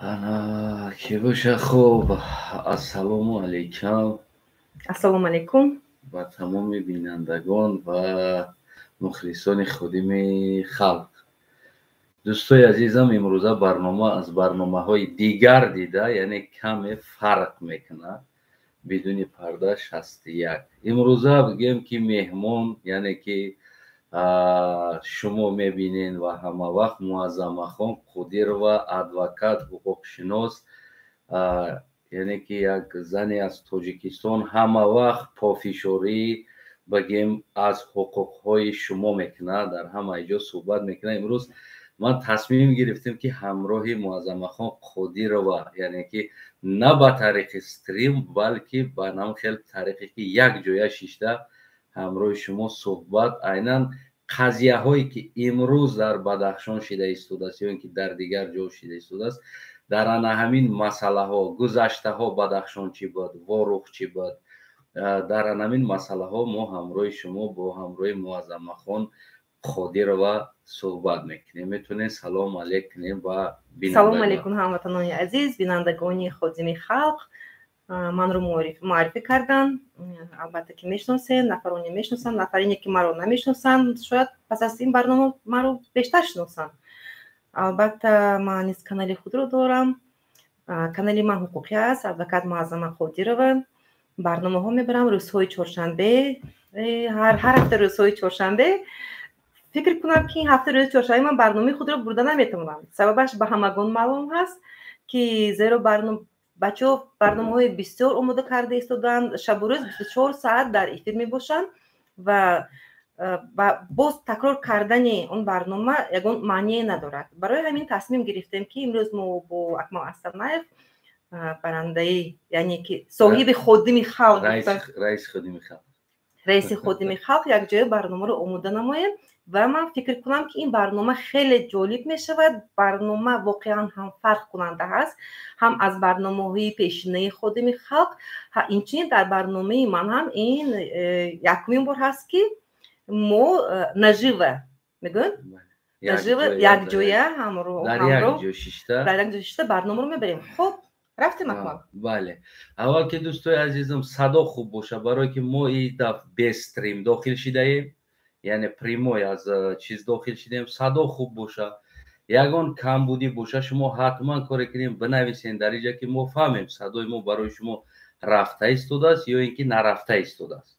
Ана ки боша хуб. Ассалому алайкум Ассалому алейкум. ба тамоми бинандагон ва мухлисони ходими халқ. дӯстои азизам, имрӯза барнома аз барномаҳои дигар дида, яъне каме фарқ мекунад. бидуни парда 61. имрӯза бигем ки меҳмон, яъне ки шумо мебинен ва ҳамавақт Муаззамахон Қудирова, адвокат, ҳуқуқшинос, яъне ки як зане аз Тоҷикистон ҳамавақт пофишорӣ бигем аз ҳуқуқҳои шумо мекунад, дар ҳамаи ҷо суҳбат мекунад. имрӯз ман тасмим гирифтем ки ҳамроҳи Муаззамахон Қудирова, яъне ки на ба тариқи стрим, балки ба намхел тариқе ки як ҷоя шишта ҳамроҳи шумо суҳбат, айнан қазияҳое ки имрӯз дар Бадахшон шида истодааст ё ин ки дар дигар ҷо шида истодааст, дар ана ҳамин масъалаҳо, гузаштаҳо Бадахшон чӣ буд, Ворух чӣ буд, дар ана ҳамин масъалаҳо мо ҳамроҳи шумо бо ҳамроҳи Муаззамахон Қудирова суҳбат мекунем. метавонем салом алейк кунем ба бинандагон. Салом алейкум ҳамватанони азиз, бинандагони ходими халқ. Манро муаррифӣ кардан. Албатта ки мешиносед, нафароне мешиносанд, нафарине ки маро намешиносанд, шояд пас аз ин барнома маро бештар шиносанд. албатта ман низ канали худро дорам. канали ман ҳуқуқӣ аст, адвокат Муаззама Қудирова. барномаҳо мебарам рӯзҳои чоршанбе, ҳар ҳафта рӯзҳои чоршанбе. фикр кунам ки ин ҳафта рӯзи чоршанбе ман барномаи худро бурда наметавонам. Сабабаш ба ҳамагон маълум ҳаст, ки зеро бачаҳо барномаҳои бисёр омода карда истоданд, шабу рӯз 24 саат дар эфир мебошанд ва боз такрор кардани он барнома ягон маъние надорад. барои ҳамин тасмим гирифтем ки имрӯз мо бо Акмал Астанаев, барандаи, яъне ки соҳиби ходими халқ, раиси ходими халқ, якҷоя барномаро омода намоем ва ман фикр кунам ки ин барнома хеле ҷолиб мешавад. барнома воқеан ҳам фарқкунанда ҳаст, ҳам аз барномаҳои пешинаи ходими халқ. инчунин дар барномаи ман ҳам ин якумин бор ҳаст ки мо нажива мегӯем, нажива якҷоя ҳамроҳ дар як ҷо шишта барномаро мебарем. хуб, рафтем Акмал? бале. аввал ки дӯстои азизам, садо хуб боша, барое ки мо ин дафъ без стрим дохил шидаем, яъне прямой аз чиз дохил шидаем. садо хуб боша. ягон камбудӣ боша, шумо ҳатман коре кунем, бинависен дар инҷа ки мо фаҳмем садои мо барои шумо рафта истодааст ё ин ки нарафта истодааст.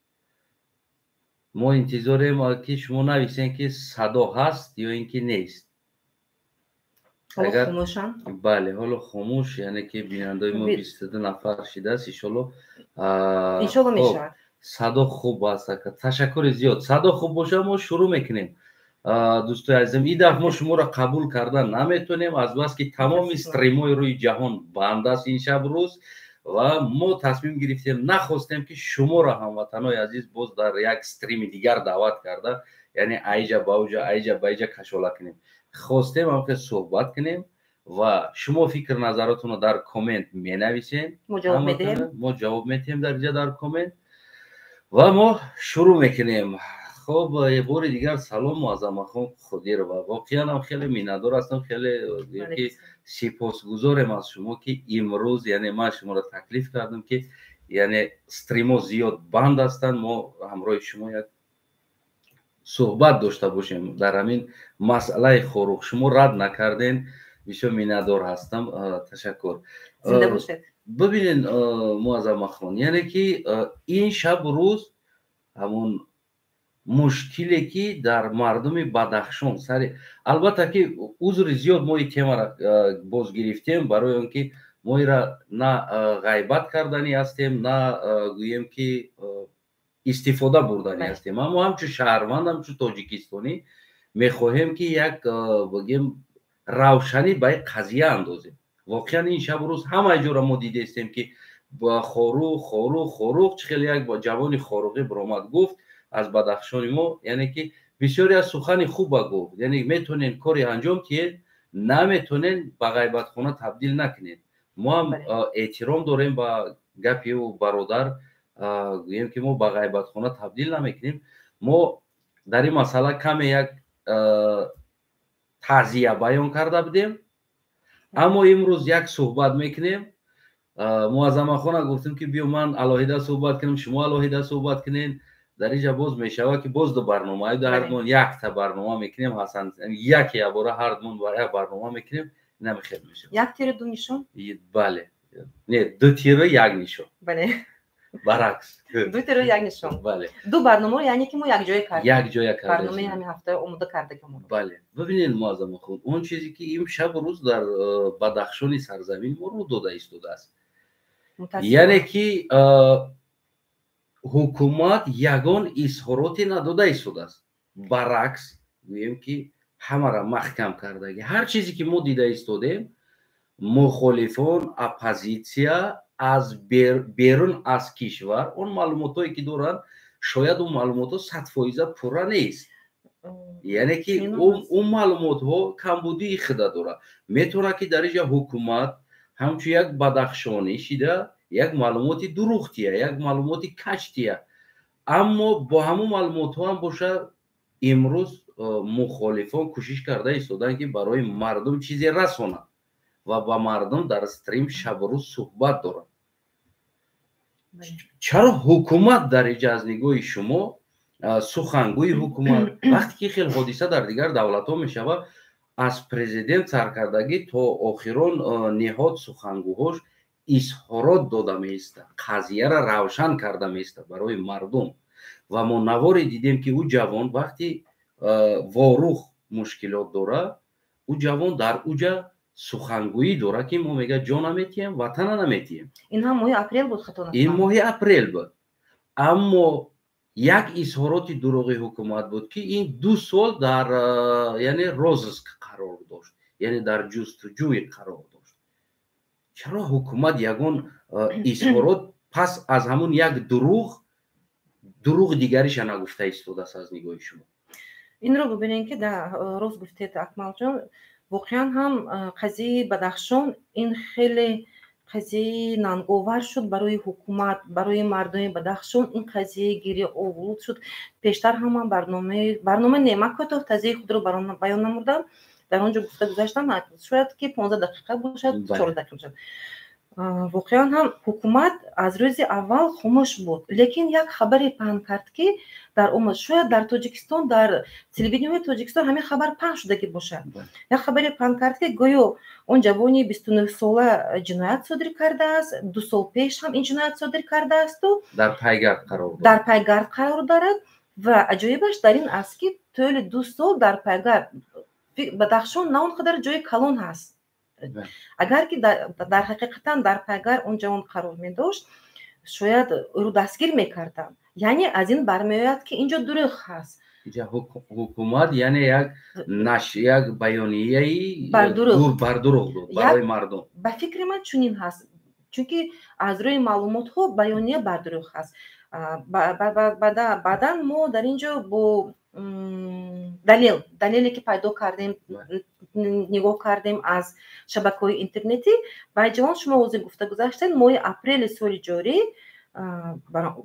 мо интизорем ки шумо нависен ки садо ҳаст ё ин ки нест. агар хомӯшам, бале, ҳоло хомӯш, яъне ки бинандаи мо 22 нафар шидааст. иншолло мешавад. садо хуб аст. ташаккури зиёд. садо хуб боша, мо шурӯъ мекунем. дӯстои азизам, ин дафъ мо шуморо қабул кардан наметавонем, азбаски тамоми стримҳои рӯи ҷаҳон банд аст ин шаб рӯз ва мо тасмим гирифтем, нахостем ки шуморо ҳамватанои азиз боз дар як стрими дигар даъват карда, яъне айҷа ба уҷа, айҷа ба иҷа кашола кунем. хостем ҳам ки суҳбат кунем ва шумо фикр назаратонро дар коммент менависем, мо ҷавоб медиҳем дар иҷа дар коммент ва мо шурӯъ мекунем. хуб, бори дигар салом Муаззамахон Қудирова. воқеан ҳам хеле миннатдор ҳастам, хеле сипосгузорем аз шумо ки имрӯз, яъне ман шуморо таклиф кардам ки яъне стримҳо зиёд банд ҳастанд, мо ҳамроҳи шумо як суҳбат дошта бошем дар ҳамин масъалаи хорух. шумо рад накарден, бисёр миннатдор ҳастам. ташаккур. зинда бошед. бибинед Муаззамахон, яъне ки ин шаб рӯз ҳамон мушкиле ки дар мардуми Бадахшон сари, албатта ки узри зиёд мо ин темаро боз гирифтем, барои он ки мо инра на ғайбат кардани ҳастем, на гӯем ки истифода бурдани ҳастем. аммо ҳамчун шаҳрванд, ҳамчун тоҷикистонӣ мехоҳем ки як бигем равшанӣ ба ин қазия андозем. воқеан ин шабу рӯз ҳамаи ҷоро мо дидаистем ки хорух чӣ хеле як ҷавони хоруғӣ биромад гуфт аз Бадахшони мо, яъне ки бисёре аз сухани хуба гуфт, яъне метавонен кори анҷом диҳед, наметавонен ба ғайбатхона табдил накунед. мо ҳам эҳтиром дорем ба гапи ӯ бародар, гӯем ки мо ба ғайбатхона табдил намекунем. мо дар ин масъала каме як таъзия баён карда будем аммо имрӯз як суҳбат мекунем. муаззамахона гуфтем ки биё ман алоҳида суҳбат кунам, шумо алоҳида суҳбат кунед. дар инҷа боз мешавад ки боз ду барномаи ҳардумон якта барнома мекунем. ҳасан яке ябора ҳардумон ба як барнома мекунем. Инам хел мешавад. як тиру ду нишон? Бале. Не, ду тиру як нишон. Бале. баръакс. ду тиру як нишон. Бале. ду барнома яъне ки мо якҷоя кардем. Якҷоя кардем. барномаи ҳамин ҳафта омода кардагам. Бале. бибинед муаззамахон, он чизе ки имшабу рӯз дар Бадахшони сарзамин мо рӯ дода истодааст. яъне ки ҳукумат ягон изҳороте надода истодааст. баръакс гӯем ки ҳамаро маҳкам кардаги ҳар чизе ки мо дида истодем, мухолифон, оппозитсия аз берун аз кишвар он маълумотое ки доранд, шояд он маълумотҳо 100% пурра нест. яъне ки он маълумотҳо камбудии худа дорад. метавонад ки дар инҷа ҳукумат ҳамчун як бадахшонӣ шида як маълумоти дурухтия, як маълумоти качтия, аммо бо ҳамон маълумотҳо ҳам бошад имрӯз мухолифон кӯшиш карда истоданд ки барои мардум чизе расонанд ва ба мардум дар стрим шабрӯз суҳбат доранд. чаро ҳукумат дар инҷа аз нигоҳи шумо сухангӯи ҳукумат вақте ки хел ҳодиса дар дигар давлатҳо мешавад, аз президент саркардагӣ то охирон ниҳод сухангӯҳош изҳорот дода меистад, қазияро равшан карда меистад барои мардум. ва мо наворе дидем ки ӯ ҷавон вақти ворух мушкилот дорад, ӯ ҷавон дар уҷа сухангӯӣ дорад ки мо мега ҷо наметиҳем, ватана наметиҳем. ин ҳам моҳи апрел буд хато ин моҳи апрел буд. аммо як изҳороти дурӯғи ҳукумат буд ки ин 2 сол дар яъне розыск қарор дошт, яъне дар ҷустуҷӯи қарор дошт. чаро ҳукумат ягон изҳорот пас аз ҳамун як дурӯғ дигариша нагуфта истодааст аз нигоҳи шумо? инро бубинем ки рост гуфтед акмалҷон, воқеан ҳам қазияи Бадахшон ин хеле қазияи нанговар шуд барои ҳукумат, барои мардуми Бадахшон ин қазия гириовуруд шуд. пештар ҳам ман барнома нема кӯтоҳ тазияи худро баён намудам, дар он ҷо гуфта гузаштам, шояд ки 15 дақиқа бошад, 4 дақиқа бошад. воқеан ҳам ҳукумат аз рӯзи аввал хомӯш буд, лекин як хабаре паҳн кард ки дар омад, шояд дар Тоҷикистон, дар телевидениёи Тоҷикистон ҳамин хабар паҳн шудагӣ бошад. як хабаре паҳн кард ки гӯё он ҷавони 29 сола ҷиноят содир кардааст, 2 сол пеш ҳам ин ҷиноят содир кардаасту дар пайгард қарор дорад. ва аҷоибаш дар ин аст ки тӯли 2 сол дар пайгард Бадахшон на он қадар ҷои калон ҳаст. агар ки дар ҳақиқатан дар пайгар он ҷавон қарор медошт, шояд ӯро дастгир мекарданд. яъне аз ин бармеояд ки инҷо дурӯғ ҳаст. ҳукумат яъне як баёнияи бардурӯғ дод барои мардум. ба фикри ман чунин ҳаст, чунки аз рӯи маълумотҳо баёния бардурӯғ ҳаст. баъдан мо дар ин ҷо бо далеле ки пайдо кардем, нигоҳ кардем аз шабакаҳои интернетӣ, ба ҷавон шумо озӣ гуфта гузаштед, моҳи апрели соли ҷорӣ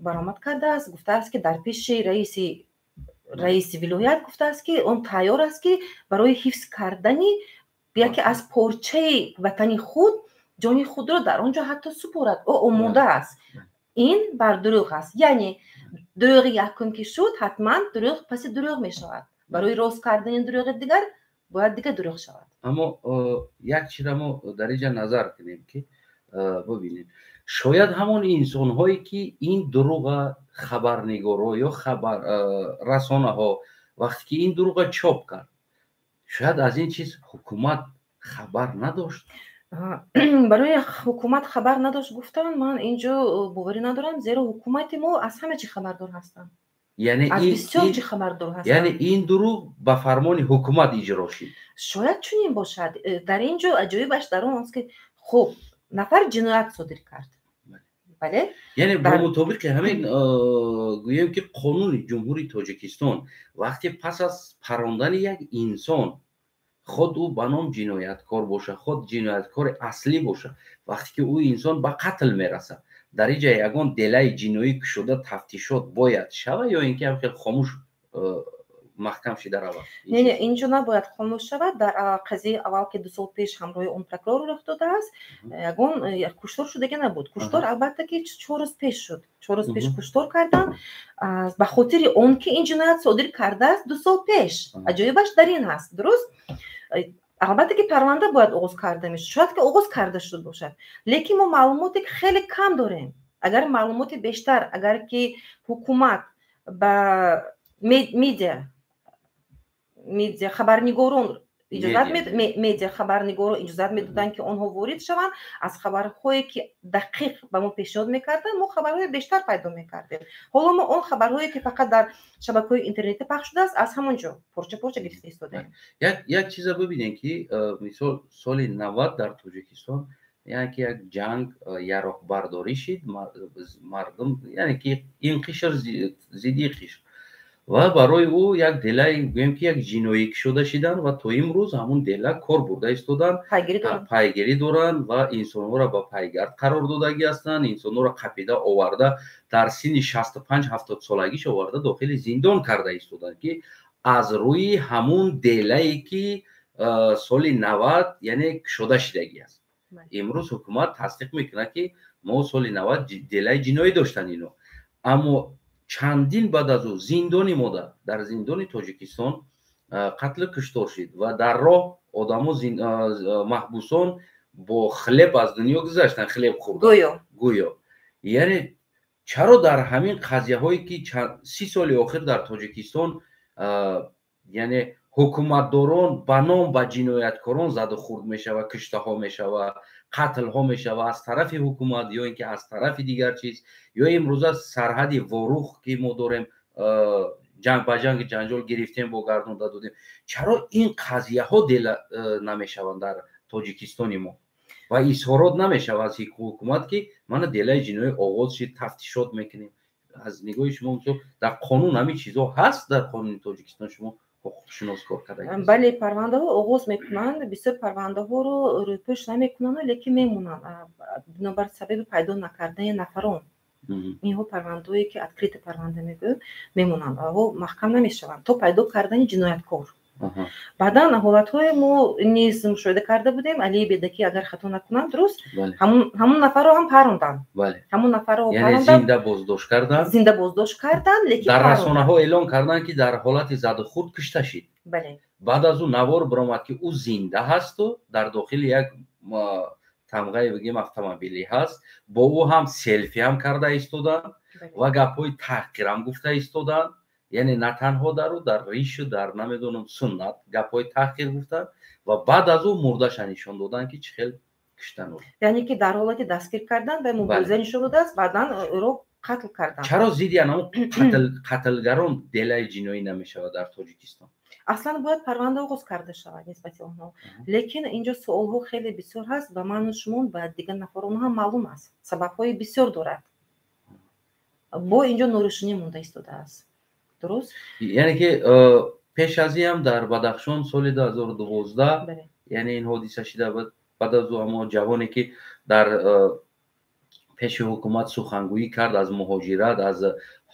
баромад кардааст, гуфтааст ки дар пеши раиси вилоят гуфтааст ки он тайёр аст ки барои ҳифз кардани яке аз порчаи ватани худ ҷони худро дар он ҷо ҳатто супорад, ӯ омода аст. ин бардурӯғ аст. яъне дурӯғи якум ки шуд, ҳатман дурӯғ паси дурӯғ мешавад. барои рост кардани дурӯғи дигар бояд дигар дурӯғ шавад. аммо як чизро мо дар инҷа назар кунем ки бибинед, шояд ҳамон инсонҳое ки ин дурӯға хабарнигорҳо ё расонаҳо вақте ки ин дурӯға чоп кард, шояд аз ин чиз ҳукумат хабар надошт. барои ҳукумат хабар надошт гуфтан ман ин ҷо боварӣ надорам, зеро ҳукумати мо аз ҳама чӣ хабардор ҳастанд. аз бисёр чӣ хабардор ҳастанд. яъне ин дурӯғ ба фармони ҳукумат иҷро шуд. шояд чунин бошад. дар ин ҷо аҷоибаш дар он аст ки хуб нафар ҷиноят содир кард. бале? яъне бо мутобиқи ҳамин гӯем ки қонуни ҷумҳури Тоҷикистон вақте пас аз парондани як инсон, худ ӯ ба ном ҷинояткор боша, худ ҷинояткори аслӣ боша, вақте ки ӯ инсон ба қатл мерасад, дар инҷа ягон делаи ҷиноӣ кушода тафтишот бояд шавад ё ин ки ҳам хел хомӯш маҳкам шида равад. Не, не, инҷо набояд хомӯш шавад. Дар қазияи аввал ки 2 сол пеш ҳамроҳи он прокурор рух додааст, ягон куштор шудагӣ набуд. Куштор албатта ки 4 рӯз пеш шуд. 4 рӯз пеш куштор кардан ба хотири он ки ин ҷиноят содир кардааст 2 сол пеш. Аҷоибаш дар ин ҳаст, дуруст? албатта ки парванда бояд оғоз карда мешуд, шояд ки оғоз карда шуд бошад, лекин мо маълумоте ки хеле кам дорем. Агар маълумоти бештар, агар ки ҳукумат ба медиа хабарнигорон иҷозат медоданд ки онҳо ворид шаванд, аз хабарҳое ки дақиқ ба мо пешниҳод мекарданд, мо хабарҳои бештар пайдо мекардем. ҳоло мо он хабарҳое ки фақат дар шабакаҳои интернетӣ пахш шудааст, аз ҳамон ҷо порча гирифта истодаем. як чиза бибинем ки мисол соли 90 дар Тоҷикистон яъне ки як ҷанг яроқбардорӣ шид, мардум яъне ки ин қишр зидди қишр ва барои ӯ як делаи гӯем ки як ҷиноӣ кушода шиданд ва то имрӯз ҳамун дела кор бурда истоданд, пайгирӣ доранд ва инсонҳоро ба пайгард қарор додагӣ ҳастанд, инсонҳоро қапида оварда дар синни 65-70 солагиш оварда дохили зиндон карда истоданд ки аз рӯи ҳамун делае ки соли 90 яъне кушода шидагӣ аст. имрӯз ҳукумат тасдиқ мекунад ки мо соли 90 делаи ҷиноӣ доштанд ино, аммо чандин баъд аз ӯ зиндони мода дар зиндони Тоҷикистон қатлу куштор шид ва дар роҳ одамо маҳбусон бо хлеб аз дунё гузаштанд, хлеб хӯрдан гӯё. яъне чаро дар ҳамин қазияҳое ки 30 соли охир дар Тоҷикистон яъне ҳукуматдорон ба ном ба ҷинояткорон заду хурд мешавад, куштаҳо мешавад, қатлҳо мешавад аз тарафи ҳукумат ё ин ки аз тарафи дигар чиз, ё имрӯза сарҳади ворух ки мо дорем ҷанг ба ҷанг ҷанҷол гирифтем бо гардонда додем. Чаро ин қазияҳо дела намешаванд дар Тоҷикистони мо ва изҳорот намешавад аз ҳукумат ки мана делаи ҷиноӣ оғоз шид, тафтишот мекунем. аз нигоҳи шумо дар қонун ҳамин чизҳо ҳаст? дар қонуни Тоҷикистон шумо ҳуқуқшинос кор кардагӣ? бале, парвандаҳо оғоз мекунанд, бисёр парвандаҳоро рӯйпӯш намекунанд, лекин мемонанд бинобар сабаби пайдо накардани нафарон. инҳо парвандаҳое ки открита парванда мегӯяд мемонанд, ҳо маҳкам намешаванд то пайдо кардани ҷинояткор. баъдан ҳолатҳое мо низ мушоҳида карда будем. Алии Бедакӣ агар хато накунам, дуруст, ҳамун нафарро ҳам парондан. ҳамун нафарро зинда боздошт кардан, лекин дар расонаҳо эълон карданд ки дар ҳолати заду хурд кушта шид. баъд аз ӯ навор биромад ки ӯ зинда ҳасту дар дохили як тамғаи бигем автомобилӣ ҳаст, бо ӯ ҳам селфи ҳам карда истоданд ва гапҳои таҳқирам гуфта истоданд. яъне на танҳо дар ӯ дар ришу дар намедонам суннат гапҳои таҳқир гуфтанд ва баъд аз ӯ мурдаша нишон доданд ки чӣ хел куштан ӯ. яъне ки дар ҳолати дастгир кардан ва мубориза нишон додааст, баъдан ӯро қатл кардан. чаро зидди анҳо қатлгарон делаи ҷиноӣ намешавад дар Тоҷикистон? аслан бояд парванда оғоз карда шавад нисбати онҳо, лекин инҷо суолҳо хеле бисёр ҳаст ба ману шумо ба дигар нафарон ҳам маълум аст. сабабҳои бисёр дорад. бо инҷо норӯшинӣ монда истодааст. дуруст? яъне ки пеш аз ин ҳам дар Бадахшон соли 2012 яъне ин ҳодиса шида буд. баъд аз ӯ ҳамо ҷавоне ки дар пеши ҳукумат сухангӯӣ кард аз муҳоҷират, аз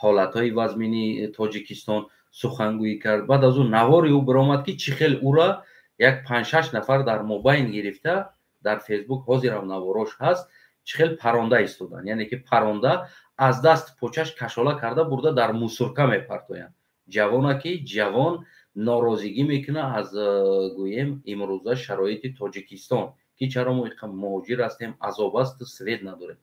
ҳолатҳои вазмини Тоҷикистон сухангӯӣ кард. баъд аз ӯ навори ӯ биромад ки чӣ хел ӯра як 5-6 нафар дар мобайн гирифта дар фейсбук ҳозирам наворош ҳаст, чӣ хел паронда истоданд. яъне ки паронда аз даст почаш кашола карда бурда дар мусорка мепартоянд. ҷавона ки ҷавон норозигӣ мекунад аз гӯем имрӯза шароити Тоҷикистон ки чаро мо муҳоҷир ҳастем, азоб асту свет надорем,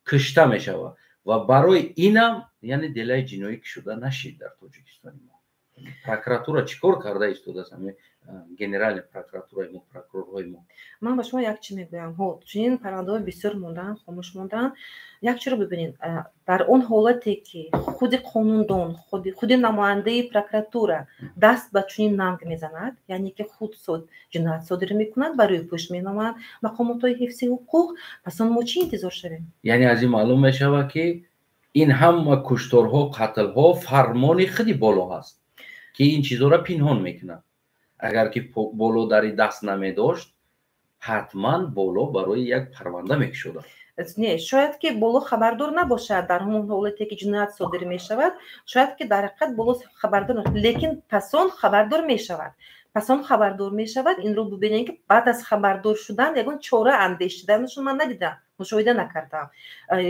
кушта мешавад ва барои инам яъне делаи ҷиноӣ кушода нашид дар Тоҷикистони мо. прокуратура чӣ кор карда истодааст? генеральни прокуратураи мо, прокурорҳои мо. ман ба шумо як чӣ мегӯям. чунин парвандаҳои бисёр монданд, хомӯш монданд. як чиро бибинед, дар он ҳолате ки худи қонундон, худи намояндаи прокуратура даст ба чунин намг мезанад, яъне ки худ ҷиноят содир мекунад, ба рӯйпӯш меноманд мақомотҳои ҳифзи ҳуқуқ, пас он мо чӣ интизор шавем? яъне аз ин маълум мешавад ки ин ҳама кушторҳо, қатлҳо фармони худи боло ҳаст ки ин чизҳоро пинҳон мекунад. агар ки боло дари даст намедошт, ҳатман боло барои як парванда мекушодад. не шояд ки боло хабардор набошад дар ҳамон ҳолате ки ҷиноят содир мешавад шояд ки дар ҳақиқат боло хабардор лекин пасон хабардор мешавад инро бубинем ки баъд аз хабардор шудан ягон чора андешиданашон ман надидам мушоҳида накардам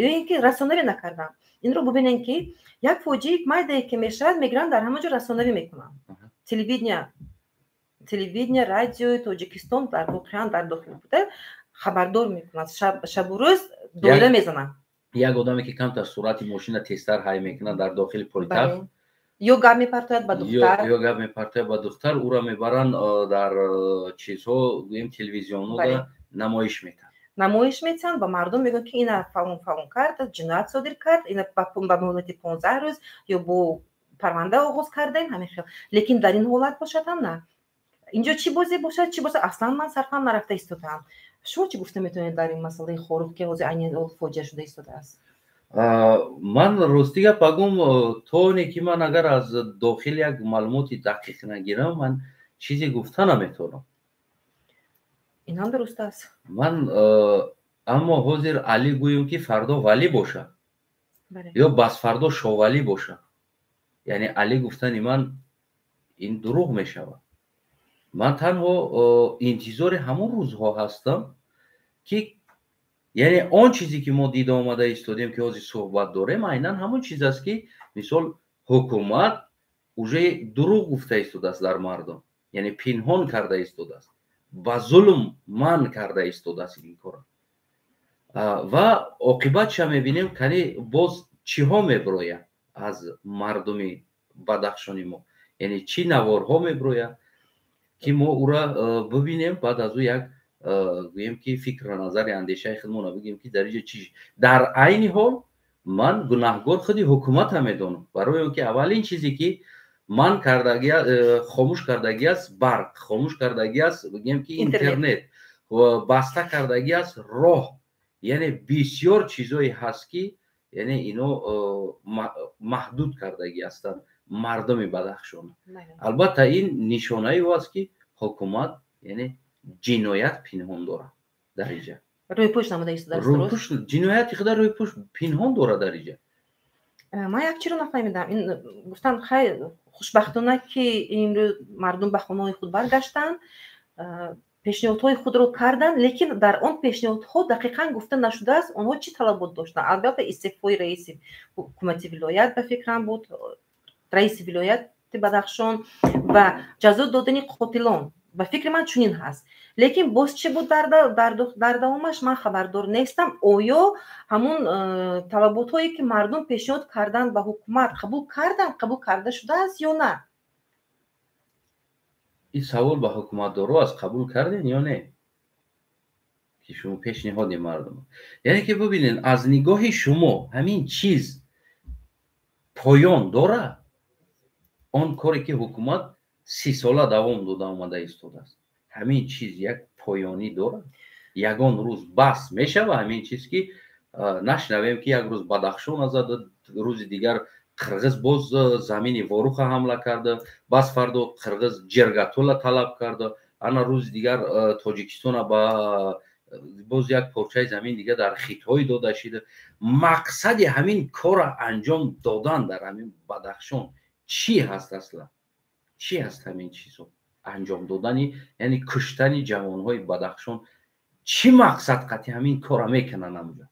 ё ин ки расонавӣ накардам инро бубинем ки як фоҷии майдае ки мешавад мегиранд дар ҳама ҷо расонавӣ мекунанд телевидение радиои тоҷикистон дар воқеан дар дохил буда хабардор мекунад шабу рӯз доира мезанад як одаме ки камтар суръати мошина тезтар ҳай мекунад дар дохили пойтахт ё гап мепартояд ба духтар ӯро мебаранд дар чизҳо гӯем телевизионҳода намоиш метиҳанд ба мардум мегӯянд ки ина фалон кард ҷиноят содир кард ина ба муҳлати 15 рӯз ё бо парванда оғоз кардаем ҳамин хел лекин дар ин ҳолат бошад ҳам на инҷо чӣ бозе бошад чӣ бозе аслан ман сарфам нарафта истодаам шумо чӣ гуфта метавонед дар ин масъалаи хорух ки ҳозир айни фоҷиа шуда истодааст ман рости гап агум то оне ки ман агар аз дохил як маълумоти дақиқ нагирам ман чизе гуфта наметавонам инам дуруст аст ман аммо ҳозир али гӯем ки фардо валӣ бошад ё басфардо шовалӣ бошад яъне али гуфтани ман ин дурӯғ мешавад ман танҳо интизори ҳамон рӯзҳо ҳастам ки яъне он чизе ки мо дида омада истодем ки ҳозир суҳбат дорем айнан ҳамон чиз аст ки мисол ҳукумат уже дурӯғ гуфта истодааст дар мардум яъне пинҳон карда истодааст ба зулм манъ карда истодааст ин кора ва оқибатша мебинем кани боз чиҳо меброяд аз мардуми бадахшони мо яъне чӣ наворҳо меброяд ки мо ӯра бибинем баъд аз ӯ як гӯем ки фикра назари андешаи худмона бигӯем ки дар инҷо чӣ дар айни ҳол ман гунаҳгор худи ҳукумата медонам барои он ки аввалин чизе ки манъ кардагӣ хомӯш кардагӣ аст барқ хомӯш кардагӣ аст бигӯем ки интернет баста кардагӣ аст роҳ яъне бисёр чизое ҳаст ки яъне ино маҳдуд кардагӣ ҳастанд мардуми бадахшон албатта ин нишонаи ӯ аст ки ҳукумат яъне ҷиноят пинҳон дорад дар инҷа рӯйпӯш намуда истодааст ҷинояти худа рӯйпӯш пинҳон дорад дар инҷа ман як чиро нафаҳмидам ин гуфтан хай хушбахтона ки имрӯз мардум ба хонаҳои худ баргаштанд пешниҳодҳои худро карданд лекин дар он пешниҳодҳо дақиқан гуфта нашудааст онҳо чӣ талабот доштанд албатта истеъфои раиси ҳукумати вилоят ба фикрам буд раиси вилояти бадахшон ва ҷазо додани қотилон ба фикри ман чунин ҳаст лекин боз чӣ буд дар давомаш ман хабардор нестам оё ҳамон талаботҳое ки мардум пешниҳод карданд ба ҳукумат қабул карда шудааст ё на ин савол ба ҳукуматдоро аст қабул кардем ё не ки шумо пешниҳоди мардум яъне ки бибинед аз нигоҳи шумо ҳамин чиз поён дорад он коре ки ҳукумат 30 сола давом дода омада истодааст ҳамин чиз як поёнӣ дорад ягон рӯз бас мешавад ҳамин чиз ки нашнавем ки як рӯз бадахшон азад рӯзи дигар қирғиз боз замини воруха ҳамла карда бас фардо қирғиз ҷергатола талаб карда ана рӯзи дигар тоҷикистона ба боз як порчаи замин дигар дар хитоӣ дода шида мақсади ҳамин кора анҷом додан дар ҳамин бадахшон чӣ ҳаст аслан чӣ ҳаст ҳамин чизо анҷом додани яъне куштани ҷавонҳои бадахшон чӣ мақсад қатъи ҳамин кора мекунанд амҷо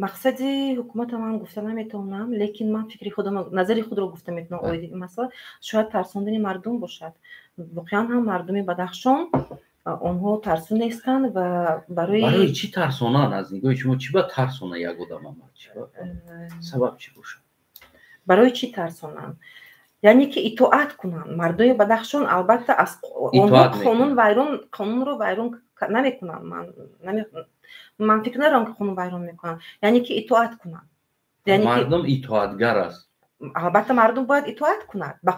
мақсади ҳукумата ман гуфта наметавонам лекин ман фикри худам назари худро гуфта метавонам оиди масъала шояд тарсондани мардум бошад воқеан ҳам мардуми бадахшон онҳо тарсун нестанд ва барои чӣ тарсонанд аз нигоҳи шумо чӣ ба тарсона як одам сабаб чӣ бошад барои чӣ тарсонанд яъне ки итоат кунанд мардуми бадахшон албатта аз онҳо қонунро вайрон намекунанд ман фикр надорам ки қонун вайрон мекунанд яъне ки итоат кунанд мардум итоатгар аст албатта мардум бояд итоат кунад ба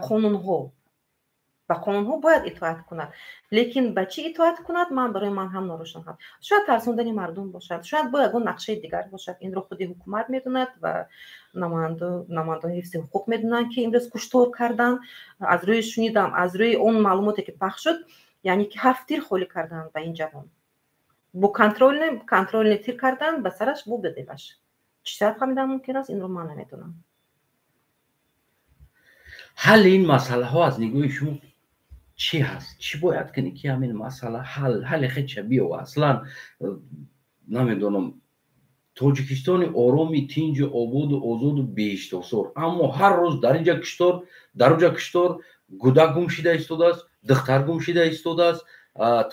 қонунҳо бояд итоат кунад лекин ба чӣ итоат кунад барои ман ҳам норӯшн ҳаст шояд тарсондани мардум бошад шояд бо ягон нақшаи дигар бошад инро худи ҳукумат медонад ва намояндони ҳифзи ҳуқуқ медонанд ки имрӯз куштор карданд аз рӯи шунидам аз рӯи он маълумоте ки пахш шуд яъне ки 7 тир холӣ карданд ба ин ҷавон бо контрольне тир кардан ба сараш бо бедебаш. чиштар фаҳмидан мумкин аст, инро ман наметонам. ҳалли ин масъалаҳо аз нигоҳи шумо чӣ ҳаст? Чӣ бояд кунӣ ки ҳамин масъала ҳалли хеча биёва? Аслан намедонам, тоҷикистони ороми тинҷу ободу озоду беиштосор, аммо ҳар рӯз дар уҷа киштор гудак гум шида истодааст, духтар гум шида истодааст,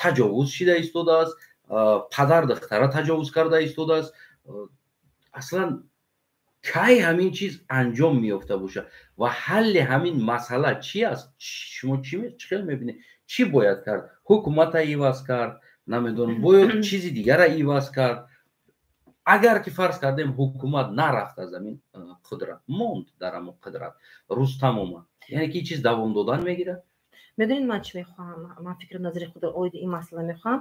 таҷовуз шида истодааст, падар духтара таҷовуз карда истодааст. аслан кай ҳамин чиз анҷом меёфта бошад ва ҳалли ҳамин масъала чӣ аст? Шумо чӣ хел мебинед? Чӣ бояд кард? ҳукумата иваз кард, намедонам, бояд чизи дигара иваз кард? агар ки фарз кардем ҳукумат нарафт аз ҳамин қудрат, монд дар ҳамон қудрат, рӯз тамомад, яъне ки чиз давом додан мегирад? медонед ман чӣ мехоҳам? ман фикри назари худро оиди ин масъала мехоҳам.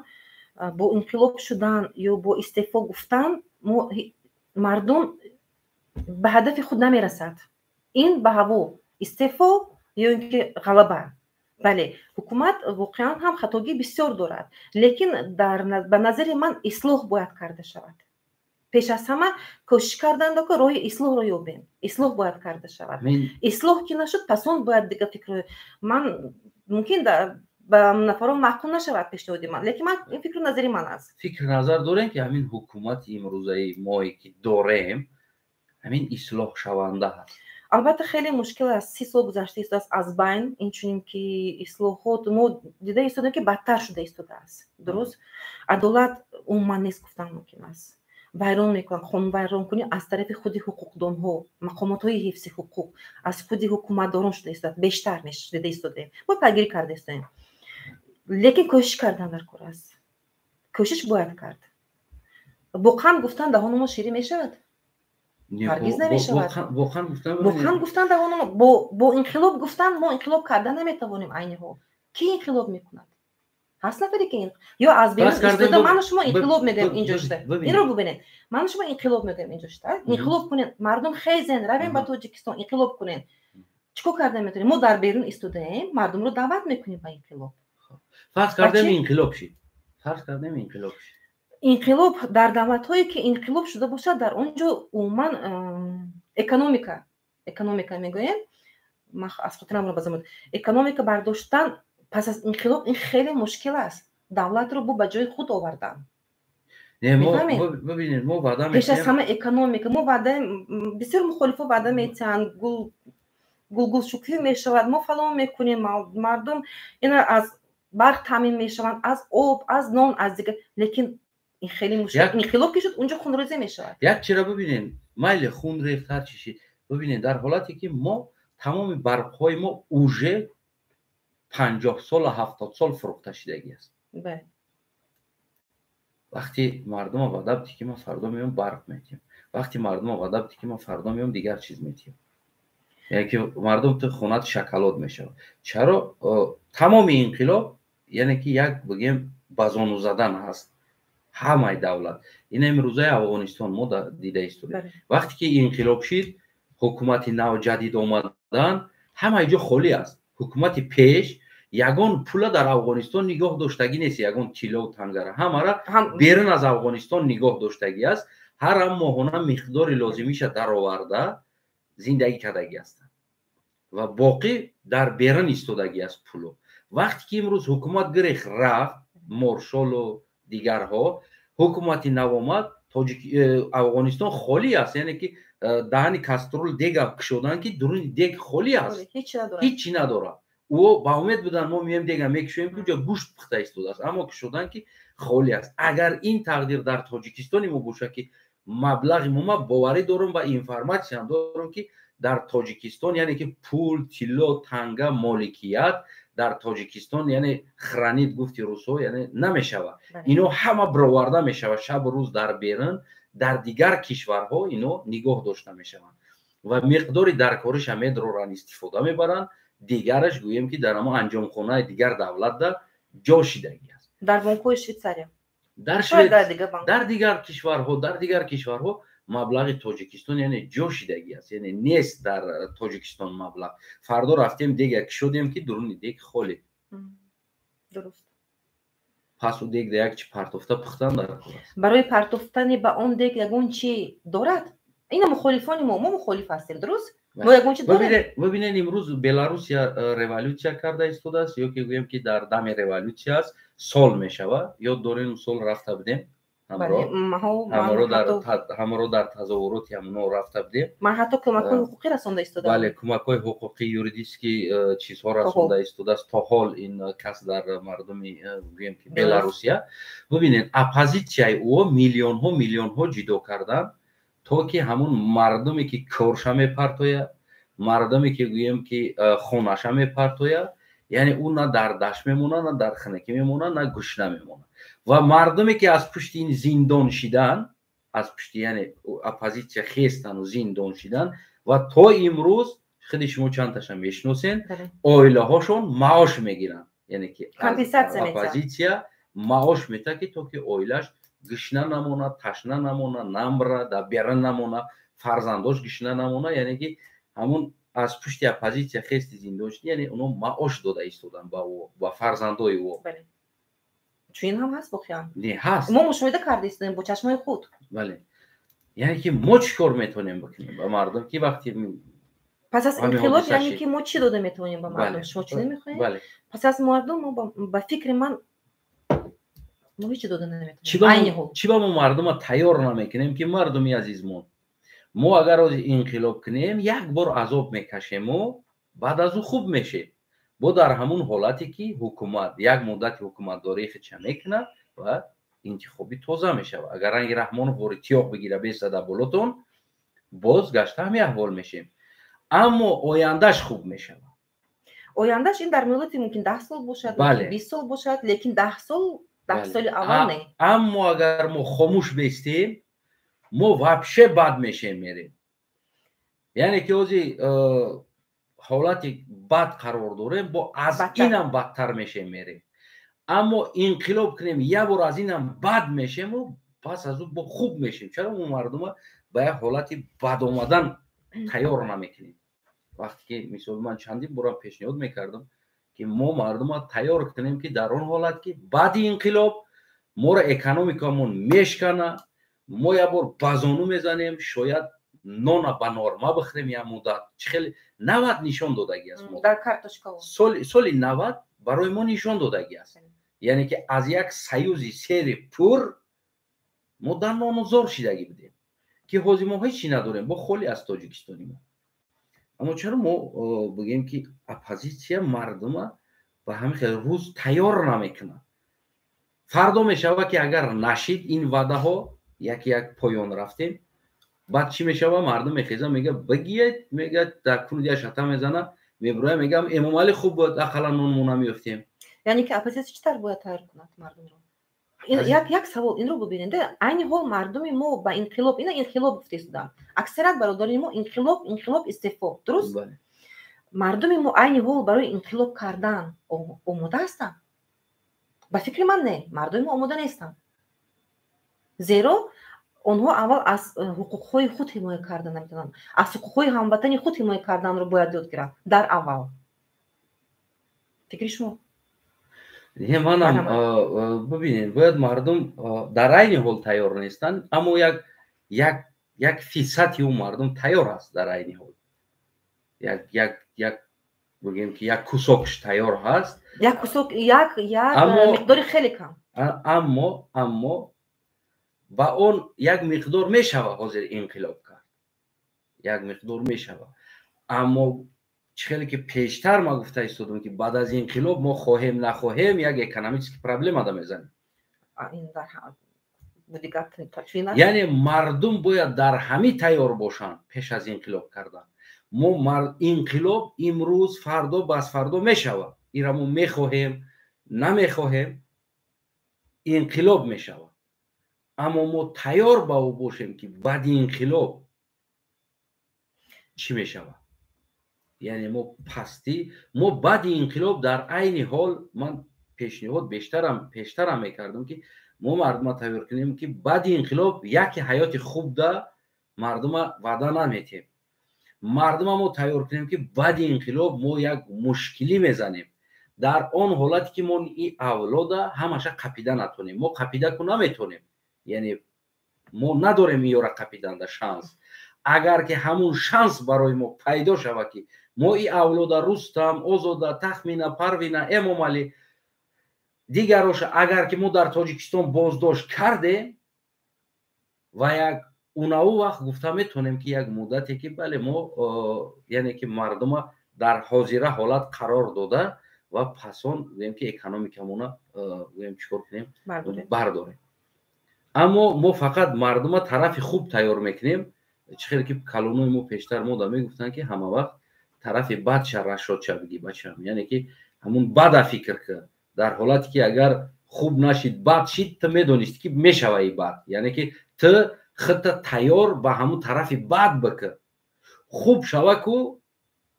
бо инқилоб шудан ё бо истеъфо гуфтан мардум ба ҳадафи худ намерасад. ин ба ҳаво истеъфо ё ин ки ғалаба. бале, ҳукумат воқеан ҳам хатогӣ бисёр дорад, лекин ба назари ман ислоҳ бояд карда шавад. пеш аз ҳама кӯшиш кардаанд ки роҳи ислоҳро ёбем. ислоҳ бояд карда шавад. ислоҳ ки нашуд, пас он бояд дига фикр. ман мумкин ба нафарон маъқул нашавад пешниҳоди ман, лекин ман ин фикру назари ман аст. фикр назар дорем ки ҳамин ҳукумати имрӯзаи мое ки дорем ҳамин ислоҳшаванда ҳаст. албатта хеле мушкил аст. 30 сол гузашта истодааст аз байн, инчунин ки ислоҳот мо дида истодем ки бадтар шуда истодааст. дуруст? адолат умуман нест гуфтан мумкин аст. вайрон мекунанд, қонунвайрон кунӣ аз тарафи худи ҳуқуқдонҳо, мақомотҳои ҳифзи ҳуқуқ, аз худи ҳукуматдорон шуда истодад, бештар дида истодем. мо пайгирӣ карда истодем. лекин кӯшиш кардан дар кор аст. кӯшиш бояд кард. бо қанд гуфтан даҳони мо ширин мешавад? ҳаргиз намешавад. воқеан гуфтан даҳони мо, бо инқилоб гуфтан мо инқилоб карда наметавонем айни ҳол. ки инқилоб мекунад? ҳаст нафаре ки ё аз берун истода ману шумо инқилоб мегӯем инҷошта. инро бубинед. ману шумо инқилоб мегӯем инҷошта. инқилоб кунед, мардум хезен, равен ба Тоҷикистон, инқилоб кунед. чикор карда метавонем? мо дар берун истодаем, мардумро даъват мекунем ба инқилоб. фарз кардем инқилоб шид. инқилоб дар давлатҳое ки инқилоб шуда бошад, дар он ҷо умуман экономика мегӯем. ман аз хотирамро ба замон экономика бардоштан пас аз инқилоб ин хеле мушкил аст. давлатро ба ҷои худ овардан. бибинед, мо ваъда пеш аз ҳама экономика, мо ваъда бисёр мухолифо ваъда метиҳанд, гулшукӣ мешавад, мо фалон мекунем, мардум ина аз барқ таъмин мешаванд, аз об, аз нон, аз дигар, лекин ин хеле мушкил. инқилоб ки шуд, унҷо хунрезӣ мешавад. як чира бибинед, майли хун рехт ҳар чӣ шид. бибинед, дар ҳолате ки мо тамоми барқҳои мо уже 50 сол 70 сол фурӯхта шидагӣ аст. вақти мардум ваъда бudi ки ман фардо меом барқ метиҳам, вақти мардум ваъда бudi ки ман фардо меом дигар чиз метиҳам, яъне ки мардум то хонат шоколад мешавад. чаро тамоми инқилоб яъне ки як бигем базону задан ҳаст ҳамаи давлат. ин имрӯзаи Афғонистон мо дида истодем. вақте ки инқилоб шид, ҳукумати нав ҷадид омадан, ҳамаи ҷо холӣ аст. ҳукумати пеш ягон пула дар Афғонистон нигоҳ доштагӣ нест, ягон тилло тангара ҳамара берун аз Афғонистон нигоҳ доштагӣ аст. ҳарам моҳона миқдори лозимиша дароварда зиндагӣ кардагӣ астанд ва боқӣ дар берун истодагӣ аст пуло. вақте ки имрӯз ҳукумат гирехт рафт, моршолу дигарҳо, ҳукумати нав омад, Афғонистон холӣ аст, яъне ки даҳани каструл дега кушодан ки дуруни дег холӣ аст, ҳичи надорад. ӯ ба умед будан мо меем дега мекушоем ки ҷо гӯшт пухта истодааст, аммо кушодан ки холӣ аст. агар ин тақдир дар Тоҷикистони мо бошад ки маблағи мо боварӣ дорам ва информатсияам дорам ки дар Тоҷикистон яъне ки пул, тилло, танга моликият дар Тоҷикистон яъне хранид гуфти русҳо яъне намешавад. ино ҳама бироварда мешавад, шабу рӯз дар берун, дар дигар кишварҳо ино нигоҳ дошта мешаванд ва миқдори даркориша медоранд, истифода мебаранд. дигараш гӯем ки дар ҳамон анҷомхонаи дигар давлатда ҷо шидагӣ аст. дар бонкҳои Швейтсария, дар дигар кишварҳо маблағи Тоҷикистон яъне ҷо шидагӣ аст, яъне нест дар Тоҷикистон маблағ. фардо рафтем дега кушодем ки дуруни дег холӣ. дуруст. пасу дег да як чи партофта пухтан дар хулас. барои партофтани ба он дег ягон чи дорад? Ина мухолифони мо мухолиф ҳастем, дуруст? Мо ягон чи дорем? Бибинед имрӯз Беларусия революция карда истодааст ё ки гӯем ки дар дами революция аст, сол мешавад. Ёд дорем сол рафта будем ҳамроҳ дар тазовуроти ҳамно рафта будем. Ман ҳатто кӯмакҳои ҳуқуқӣ расонда истодам. Бале, кӯмакҳои ҳуқуқӣ юридически чизҳо расонда истодааст. То ҳол ин кас дар мардуми гӯем ки Беларусия. Бибинед, оппозитсияи ӯ миллионҳо ҷидо кардан, то ки ҳамун мардуме ки корша мепартояд, мардуме ки гӯем ки хонаша мепартояд, яъне ӯ на дар дашт мемонад, на дар хинакӣ мемонад, на гӯшна мемонад. Ва мардуме ки аз пушти ин зиндон шидан, аз пушти яъне оппозитсия хестану зиндон шидан ва то имрӯз худи шумо чандташа мешиносен, оилаҳошон маош мегиранд. Яъне ки оппозитсия маош метад ки то ки оилаш гӯшна намонад, ташна намонад, намра да берун намонад, фарзандош гӯшна намонад, яъне ки ҳамун аз пушти оппозитсия хести зиндон шид, яъне онҳо маош дода истодан ба фарзандои ӯ. Чун ин ҳам ҳаст воқеан? Не ҳаст. Мо мушоҳида карда истодем бо чашмои худ. Бале. Яъне ки мо чӣ кор метавонем бикунем ба мардум ки вақти пас аз инқилоб яъне ки мо чӣ дода метавонем ба мардум? Шумо чӣ намехоҳед? Бале. Пас аз мардум мо ба фикри ман мо ҳеҷ дода наметавонем. Чӣ ба мо мардума тайёр намекунем ки мардуми азизмон, мо агар ози инқилоб кунем, як бор азоб мекашем, баъд аз ӯ хуб мешем. Бо дар ҳамун ҳолате ки ҳукумат як муддати ҳукуматдории худша мекунад ва интихоби тоза мешавад. Агар ранги Раҳмонов вори тиёқ бигира бесада болотон, боз гашта ҳамин аҳвол мешем. Аммо ояндаш хуб мешавад. Ояндаш ин дар муддати мумкин 10 сол бошад, 20 сол бошад, лекин 10 соли аввал не. Аммо агар мо хомӯш бестем, мо вабше бад мешем мерем. Яъне ки ози ҳолати бад қарор дорем, бо аз инам бадтар мешем мерем. Аммо инқилоб кунем, як бор аз инам бад мешему, пас аз ӯ бо хуб мешем. Чаро мо мардума ба як ҳолати бад омадан тайёр намекунем? Вақте ки мисол ман чандин борам пешниҳод мекардам ки мо мардума тайёр кунем ки дар он ҳолат ки баъди инқилоб моро экономикамон мешкана, мо як бор ба зону мезанем, шояд нона ба норма бихӯрем як муддат. Чӣ хеле 90 нишон додагӣ аст. Дар карточка соли 90 барои мо нишон додагӣ аст. Яъне ки аз як саюзи сери пур мо дар нонузор шидагӣ будем, ки ҳозир мо ҳеҷ чӣ надорем, бо холӣ аз Тоҷикистони мо. Аммо чаро мо бигем ки оппозитсия мардума ба ҳамин хел рӯз тайёр намекунад. Фардо мешавад ки агар нашид ин ваъдаҳо як поён рафтем, баъд чӣ мешавад? Мардум мехеза мега бигиед, мега дар кунудия шата мезана, мебуроя мегам Эмомалӣ хуб буд, ақаллан нонмо намеёфтем. Яъне ки оппозитсия чӣ тавр бояд тайёр кунад мардумро? Як савол инро бубинед. Айни ҳол мардуми мо ба инқилоб, ина инқилоб гуфта истодам. Аксарият бародари мо инқилоб истеъфо, дуруст? Мардуми мо айни ҳол барои инқилоб кардан омода ҳастанд? Ба фикри ман не, мардуми мо омода нестанд. Зеро онҳо аввал аз ҳуқуқҳои худ ҳимоя кардан наметавонанд. Аз ҳуқуқҳои ҳамватани худ ҳимоя карданро бояд ёд гиранд дар аввал. Фикри шумо? Манам бибинед, бояд мардум дар айни ҳол тайёр нестанд, аммо як фисади ӯ мардум тайёр аст дар айни ҳол. Бигем ки як кусокш тайёр ҳаст. Як кусок, як миқдори хеле кам. Аммо ба он як миқдор мешавад ҳозир инқилоб кард. Як миқдор мешавад. Аммо чӣ хеле ки пештар ма гуфта истодам ки баъд аз инқилоб мо хоҳем нахоҳем як экономически проблема да мезанем. Яъне мардум бояд дар ҳамин тайёр бошанд пеш аз инқилоб кардан. мо инқилоб имрӯз фардо бас фардо мешавад. ира мо мехоҳем намехоҳем, инқилоб мешавад. аммо мо тайёр ба ӯ бошем ки баъди инқилоб чӣ мешавад. яъне мо пастӣ, мо баъди инқилоб дар айни ҳол, ман пешниҳод пештарам мекардам ки мо мардума тайёр кунем ки баъди инқилоб яке ҳаёти хуб да мардума ваъда наметем. Мардума мо тайёр кунем ки баъди инқилоб мо як мушкилӣ мезанем. дар он ҳолате ки мо ин авлода ҳамаша қапида натонем, мо қапидаку наметонем, яъне мо надорем иёра қапиданда шанс. агар ки ҳамун шанс барои мо пайдо шава ки мо ин авлода Рустам, Озода, Тахмина, Парвина, Эмомалӣ дигароша агар ки мо дар Тоҷикистон боздошт кардем ва як унаву вақт гуфта метонем ки як муддате ки бале мо яъне ки мардума дар ҳозира ҳолат қарор дода ва пасон гӯем ки экономикамона гӯем чикор кунем бардорем. Аммо мо фақат мардума тарафи хуб тайёр мекунем. чӣ хеле ки калонои мо пештар мода мегуфтанд ки ҳама вақт тарафи бадша рашодша биги бачам, яъне ки ҳамун бада фикр кар. дар ҳолате ки агар хуб нашид бад шид ту медонисти ки мешава и бад, яъне ки ту худта тайёр ба ҳамун тарафи бад бикар. хуб шава ку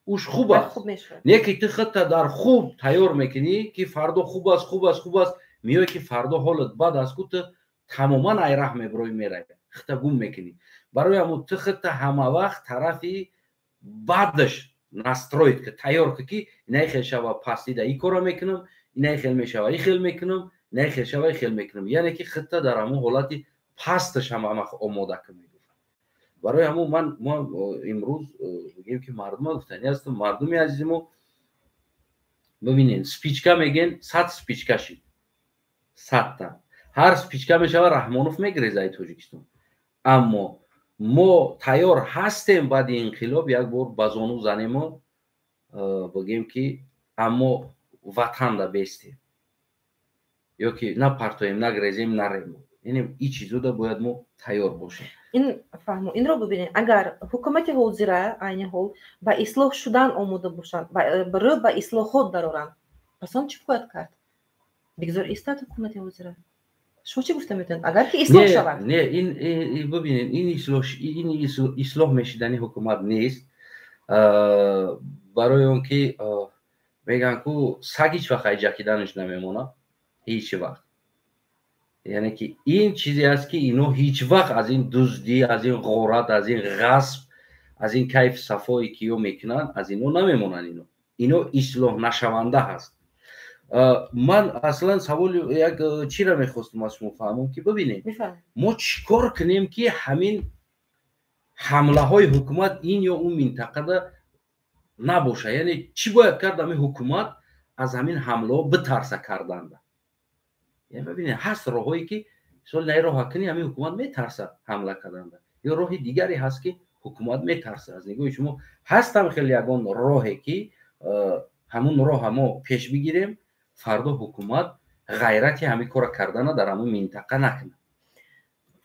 уш хуб аст, не ки ту худта дар хуб тайёр мекунӣ ки фардо хуб аст, хуб аст, хуб аст, меоӣ ки фардо ҳолат бад аст ку ту тамоман айраҳ меброӣ меравӣ, худта гум мекунӣ. барои ҳамун ту худта ҳама вақт тарафи бадаш настроит ки тайёр ки ки инаи хел шава пастида ин кора мекунам, инаи хел мешава ин хел мекунам, инаи хел шава ин хел мекунам, яъне ки худта дар ҳамун ҳолати пасташ ҳама омода кунам. барои ҳамун мо имрӯз мегӯем ки мардума гуфтани аст, мардуми азизи мо бибинед спичка мегӯен 100 спичка шид, 100 ҳар спичка мешава Раҳмонов мегирезаи Тоҷикистон. аммо мо тайёр ҳастем баъди инқилоб як бор ба зону занемо бигӯем ки аммо ватанда бестем, ё ки напартоем, нагрезем, нарем. яъне ин чизода бояд мо тайёр бошем. инро бибинед, агар ҳукумати ҳозира айни ҳол ба ислоҳ шудан омода бошад, рӯ ба ислоҳот дароранд, пас он чӣ бояд кард? бигзор истад ҳукумати ҳозира? шумо чӣ гуфта метавонед агар ки ислоҳ шавад? Не, ин бибинед, ин ислоҳ мешидани ҳукумат нест. барои он ки мегӯянд ку саг ҳеҷ вақт айҷакиданаш намемонад, ҳеҷ вақт. яъне ки ин чизе аст ки ино ҳеҷ вақт аз ин дуздӣ, аз ин ғорат, аз ин ғасб, аз ин кайф сафое ки ё мекунанд, аз ино намемонанд. ино ислоҳ нашаванда ҳаст. ман аслан саволи як чиро мехостам аз шумо фаҳмом ки бибинед мо чӣ кор кунем ки ҳамин ҳамлаҳои ҳукумат ин ё он минтақада набоша, яъне чӣ бояд кард ҳамин ҳукумат аз ҳамин ҳамлаҳо битарса карданда. яъне бибинед ҳаст роҳҳое ки мисол на роҳа кунӣ ҳамин ҳукумат метарса ҳамла карданда, ё роҳи дигаре ҳаст ки ҳукумат метарса. аз нигоҳи шумо ҳаст ҳам хеле ягон роҳе ки ҳамун роҳа мо пеш бигирем, фардо ҳукумат ғайрати ҳамин кора кардана дар ҳамун минтақа накунад.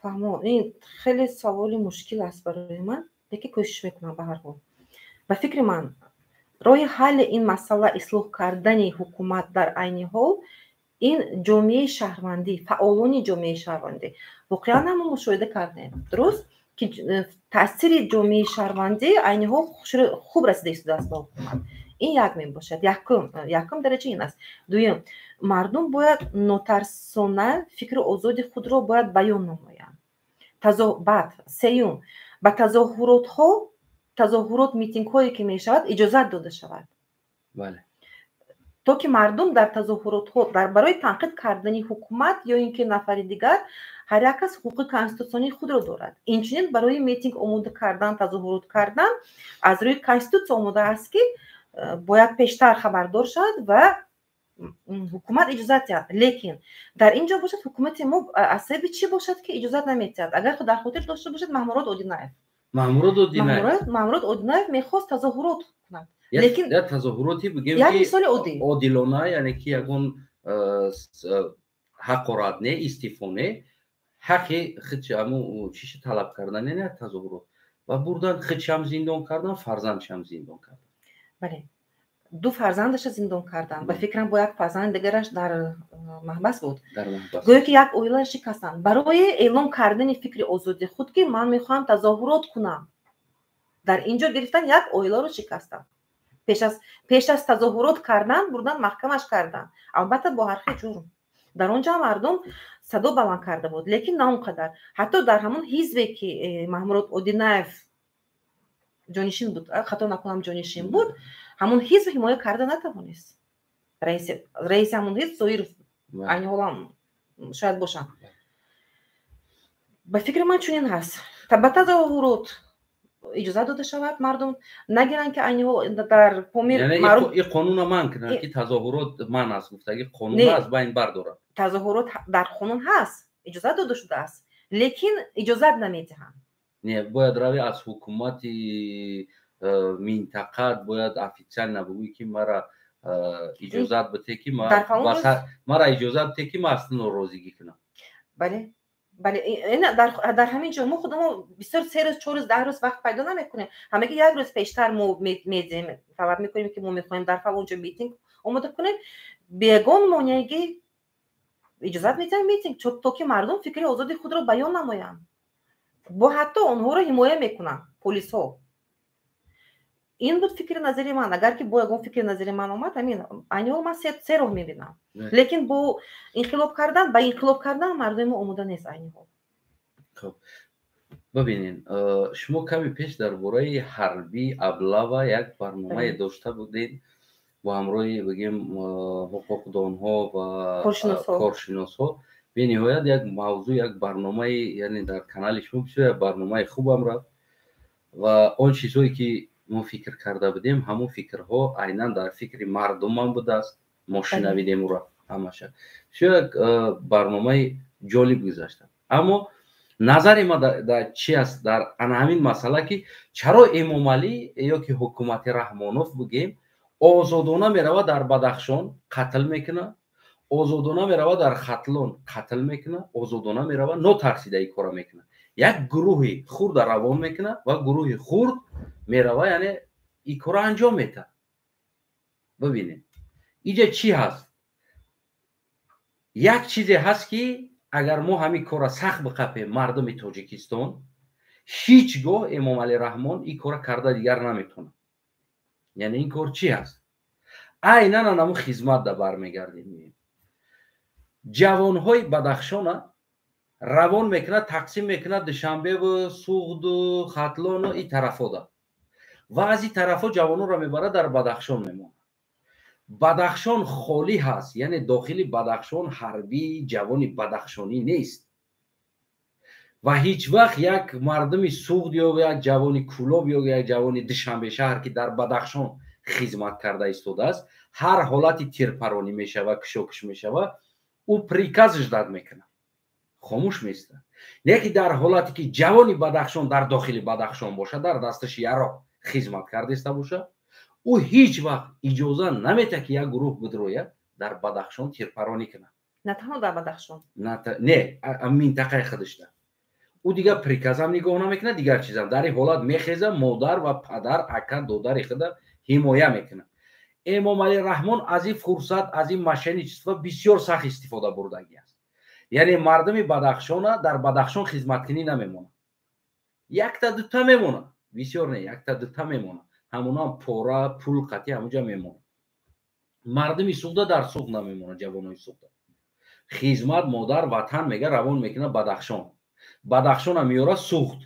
фаҳмо ин хеле саволи мушкил аст барои ман, лекин кӯшиш мекунам. ба ҳар ҳол ба фикри ман роҳи ҳалли ин масъала ислоҳ кардани ҳукумат дар айни ҳол ин ҷомеаи шаҳрвандӣ, фаъолони ҷомеаи шаҳрвандӣ. воқеан ҳам мушоҳида кардем дуруст ки таъсири ҷомеаи шаҳрвандӣ айни ҳол хуб расида истодааст ба ҳукумат. ин як мебошад, якум дараҷа ин аст. дуюм, мардум бояд нотарсона фикри озоди худро бояд баён намоянд. баъд сеюм, ба тазоҳурот митингҳое ки мешавад иҷозат дода шавад. бале то ки мардум дар тазоҳуротҳо барои танқид кардани ҳукумат ё ин ки нафари дигар ҳар як кас ҳуқуқи конститутсионии худро дорад. инчунин барои митинг омода кардан, тазоҳурот кардан аз рӯи конститутсия омода аст ки бояд пештар хабардор шавад ва ҳукумат иҷозат диҳад. лекин дар ин ҷо бошад ҳукумати мо аз сабаби чӣ бошад ки иҷозат намедиҳад? агар худ дар хотир дошта бошад Маҳмурод Одинаев мехост тазоҳурот кунад. лекин тазоҳуроти бигем як мисоли оддӣ одилона, яъне ки ягон ҳақорат не, истифо не, ҳаққи худшаму чиша талаб кардане не тазоҳурот ва бурдан худшам зиндон кардан, фарзандшам зиндон кардан. бале ду фарзандаша зиндон кардан. ба фикрам бо як фарзанди дигараш дар маҳбас буд. гӯё ки як оила шикастанд. барои эълон кардани фикри озоди худ ки ман мехоҳам тазоҳурот кунам, дар ин ҷо гирифтан як оиларо шикастанд. пеш аз тазоҳурот кардан бурдан маҳкамаш кардан, албатта бо ҳархи ҷурм. дар он ҷо мардум садо баланд карда буд, лекин на он қадар. ҳатто дар ҳамон ҳизбе ки Маҳмурод Одинаев ҷонишин буд, хато накунам ҷонишин буд, ҳамон ҳизб ҳимоя карда натавонист. رئیس همون هست زویر این حالا شاید باشم. به فکر من چنین هست تا به تظاهرات اجازه داده شود مردم نگیرن که این در پامیر یعنی این قانون من کنن که تظاهرات من است گفتگی قانون است با این برداره. تظاهرات در قانون هست اجازه داده شده است لیکن اجازه نمیدهند. نه باید روی از حکومت منطقه باید افیشال نبوی که مرا اجازه بده که مرا اجازه بده که ما اصلا ناراضگی کنم. بله بله این در همین جا ما خودمون بسیار 3 روز 4 روز 10 روز وقت پیدا نمیکنیم. همه که یک روز پیشتر ما میدیم طلب میکنیم که ما میخوایم در فلان اونجا میتینگ آماده کنیم بیگان مانعی اجازه میدیم میتینگ تا که مردم فکر آزادی خود را بیان نمایند. با حتی اونها رو حمایت میکنن پلیس ها. این بود فکر نظری من. اگر که با اون فکر نظری من اومد همین اینو من 3 راه میبینم. لیکن با انقلاب کردن با انقلاب کردن مردم آماده نیست اینو. خب ببینین شما کمی پیش درباره حربی ابله و یک برنامه داشته بودید با همراه بگیم حقوقدانها و کارشناسا. به نهایت یک موضوع یک برنامه یعنی در کانال شما بسیار برنامه خوب هم رفت و آن چیزهایی که ما فکر کرده بودیم همون فکرها عیناً در فکر مردم هم بوده است. ما شنویدیم او را همشه شاید برنامه جالب گذاشته. اما نظر ما در چی است در همین مسئله که چرا امام علی یا که حکومت رحمانوف بگیم آزادانه میرود در بدخشان قتل میکنه، آزادانه میرود در ختلان قتل میکنه، آزادانه میرود ناترسیده ای کارا میکنه. یک گروه خرد روان میکنه و گروه خرد میرود یعنی این کارا انجام میده. ببینید اینجا چی هست؟ یک چیزی هست که اگر ما همین کارا سخت بقپیم مردم تاجیکستان هیچگاه امام علی رحمان این کارا کرده دیگر نمیتونه. یعنی این کار چی هست؟ عیناً همون خدمت در برمیگردیم. جوانهای بدخشان روان میکنه تقسیم میکنه دوشنبه و سوغد و ختلان و این طرفا ده و از این طرفا جوانو را میبره در بدخشان میمونه. بدخشان خالی هست یعنی داخلی بدخشان حربی جوانی بدخشانی نیست و هیچ وقت یک مردمی سوغد یا یک جوانی کولاب یا یک جوانی دوشنبه شهر که در بدخشان خدمت کرده ایستاده است هر حالتی تیرپرانی میشوه کشوکش میشوه او پریکازش داد میکنه خاموش میسته. یکی در حالتی که جوانی بدخشان در داخل بدخشان باشه در دستش یارا خدمت کرده است باشه او هیچ وقت اجازه نمیده که یک گروه بدرویه در بدخشان تیرپرانی کنه. نه تنها در بدخشان نه منطقه خودش ده او دیگه پریکاز هم نگاه نمیکنه دیگر چیز هم در این حالت میخیزه مادر و پدر اکا دادر خود حمایت میکنه. امام علی رحمان از این فرصت از این ماشین چیزا بسیار سخت استفاده بردگی است. یعنی مردم بدخشان در بدخشان خدمت کنی نمیمونه. یک تا دو تا میمونه بسیار نه یک تا دو تا میمونه همونا پورا پول قطعی همونجا میمونه. مردمی سوخته در سوخت نمیمونه. جوانای سوخته خدمت مادر وطن میگه روان میکنه بدخشان. بدخشان هم میاره سوخت.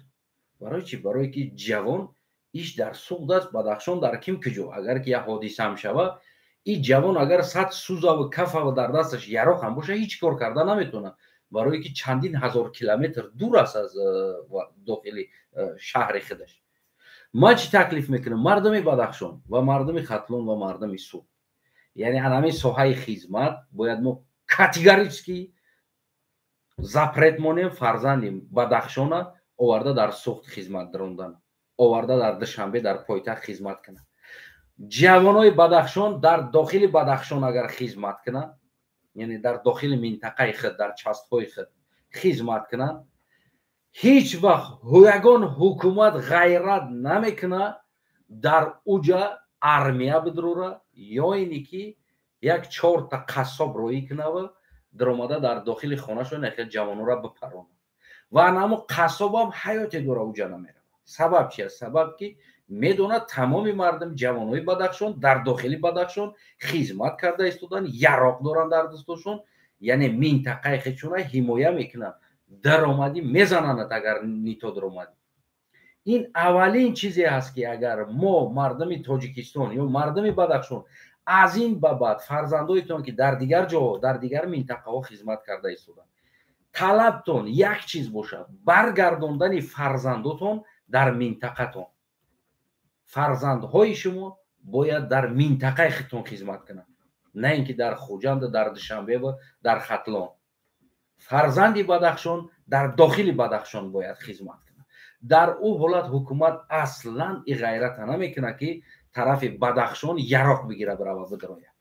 برای چی؟ برای که جوان ایش در سوخت است. بدخشان در کیم کجا اگر که یک حادثه هم شوه این جوان اگر 100 سوزه و کف و در دستش یراق هم باشه هیچ کار کرده نمیتونه برای که چندین هزار کیلومتر دور است از داخل شهر خودش. ما چی تکلیف میکنیم مردم بدخشان و مردم ختلان و مردم سوخت یعنی همه ساحه خدمت باید ما کاتگوریکی زپرت مونیم فرزندیم بدخشان آورده در سوخت خدمت دروندن آورده در دوشنبه در پایتخت خدمت کنه. جوانای بدخشان در داخل بدخشان اگر خدمت کنن یعنی در داخل منطقه خود در چست‌های خود خدمت کنن هیچ وقت یگان حکومت غیرت نمیکنه در اوجا ارمیا بدروره یا اینی که یک 4 تا قصاب روی کنه و در اومده در داخل خانه‌شون نخیر جوانو را بپرونه و اما قصاب هم حیات داره اوجا نمیره. سبب چیه؟ سبب که میدونه تمام مردم جوانای بدخشان در داخل بدخشان خدمت کرده ایستادن یراق دارن در دستشون یعنی منطقه خودشون حمایت میکنن درآمدی میزنن اگر نیتو درآمدی. این اولین چیزی است که اگر ما مردم تاجیکستان یا مردم بدخشان از این به بعد فرزندایتون که در دیگر جاها در دیگر منطقه ها خدمت کرده ایستادن طلبتون یک چیز باشه برگرداندن فرزنداتون در منطقه‌تون فرزندهای شما باید در منطقه خودتون خدمت کنند نه اینکه در خوجند در دوشنبه و در ختلان فرزندی بدخشان در داخل بدخشان باید خدمت کنند در او حالت حکومت اصلا این غیرت نمیکنه که طرف بدخشان یراق بگیره برای بدراید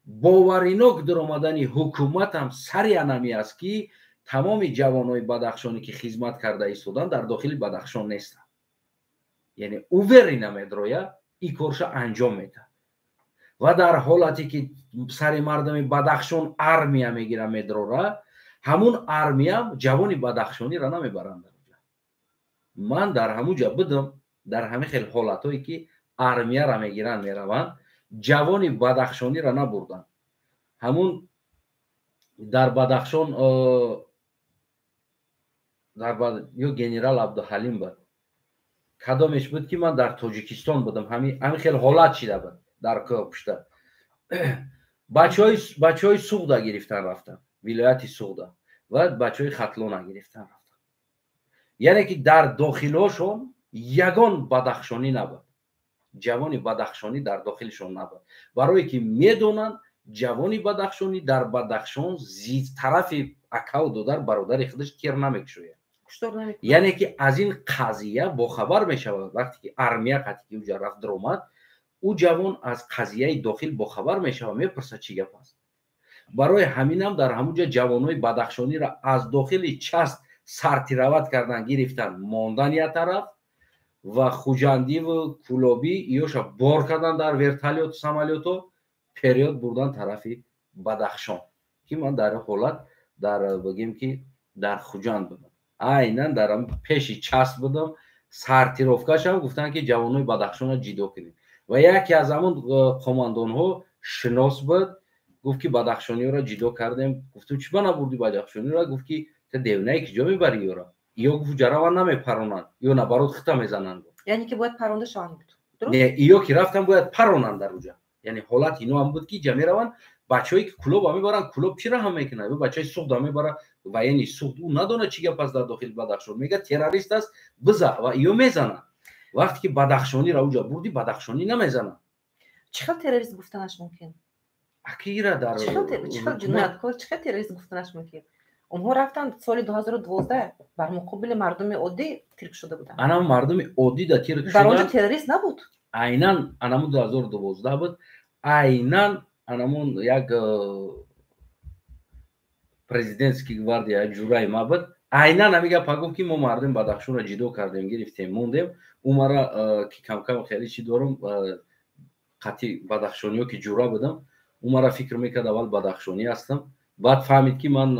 باورینک در آمدن حکومت هم سری انمی است که تمام جوانای بدخشانی که خدمت کرده ایستادن در داخل بدخشان نیستن یعنی اووری نمیدروید این کارش انجام میده و در حالتی که سر مردم بدخشان ارمیا میگیره میدروره همون ارمیا جوانی بدخشانی را نمیبرند من در همون جا بدم در همه خیلی حالتایی که ارمیا را میگیرن میروند جوانی بدخشانی را نبردن همون در بدخشان یا گنرال عبدالحلیم بود کدامش بود که من در تاجیکستان بودم همین خیلی حالت شده بود در کوه پشته بچه های سوغدا گرفتن رفتن ولایت سوغدا و بچه های ختلان گرفتن رفتن یعنی که در داخلشون یگان بدخشانی نبود جوانی بدخشانی در داخلشون نبود برای که میدونن جوانی بدخشانی در بدخشان زید طرف اکا و دودر برادر خودش تیر نمیکشه یعنی که از این قضیه باخبر میشود وقتی که ارمیا قطعی که اونجا رفت در اومد او جوان از قضیه داخل باخبر میشود میپرسد چی گپ است برای همین هم در همونجا جوانای بدخشانی را از داخل چست سرتیراوت کردن گرفتن ماندن یک طرف و خوجندی و کولابی ایوش بار کردن در ورتالیوت سامالیوتو پریود بردن طرفی بدخشان که من در حالت در بگیم که در خوجند بودم عیناً در پیش چست بودم سرتیراوکاش هم گفتن که جوانای بدخشان را جدا کنید و یکی از همون قماندان ها شناس بود گفت که بدخشانی را جدا کردیم گفتم چی نبردی بدخشانی را گفت که دیونه که جا میبری یورا یا گفت جراوه نمیپرونن یا نبرات خطا میزنن یعنی که باید پرونده شوند بود نه یا که رفتن باید پرونن در اونجا یعنی حالت اینو هم بود که جمعی روان بچه‌ای که کلوب میبرن کلوب چی را هم میکنه و بچه‌ای سوخت میبره و یعنی سوخت اون ندونه چی گپ است در داخل بدخشان میگه تروریست است بزا و ایو میزنه وقتی که بدخشانی را اونجا بردی بدخشانی نمیزنه چقدر تروریست گفتنش ممکن اکیرا در چقدر جنایتکار چقدر تروریست گفتنش ممکن اونها رفتن سال 2012 بر مقابل مردم عادی ترک شده بودن انا مردم عادی در ترک شده در اونجا تروریست نبود عیناً انمون 2012 بود عیناً انمون یک پرزیدنتسکی گواردیا جورای ما بود عیناً نمیگه پگو که ما مردم بدخشان را جدا کردیم گرفتیم موندیم اونمارا که کم کم خیلی چی دارم قطعی بدخشانیو که جورا بودم اونمارا فکر میکرد اول بدخشانی هستم بعد فهمید که من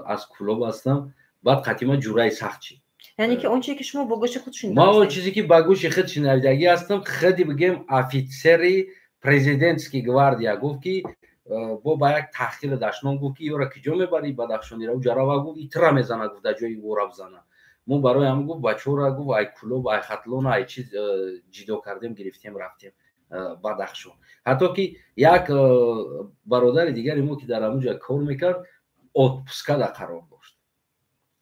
از کلوب هستم بعد قطعی من جورای سخت چی یعنی که اون چیزی که شما با گوش خود شنیدید ما اون چیزی که با گوش خود شنیدگی هستم خودی بگم افیسری پرزیدنتسکی گواردیا گفت که با یک تحقیق داشتن گفت که یورا کجا میبری بدخشانی را جراوا گفت ایترا میزنه گفت در جای ورا بزنه ما برای هم گفت بچه‌ها را گفت ای کلوب ای ختلون ای چیز جدا کردیم گرفتیم رفتیم بدخشان حتی که یک برادر دیگری ما که در همونجا کار میکرد اتپسکا در قرار داشت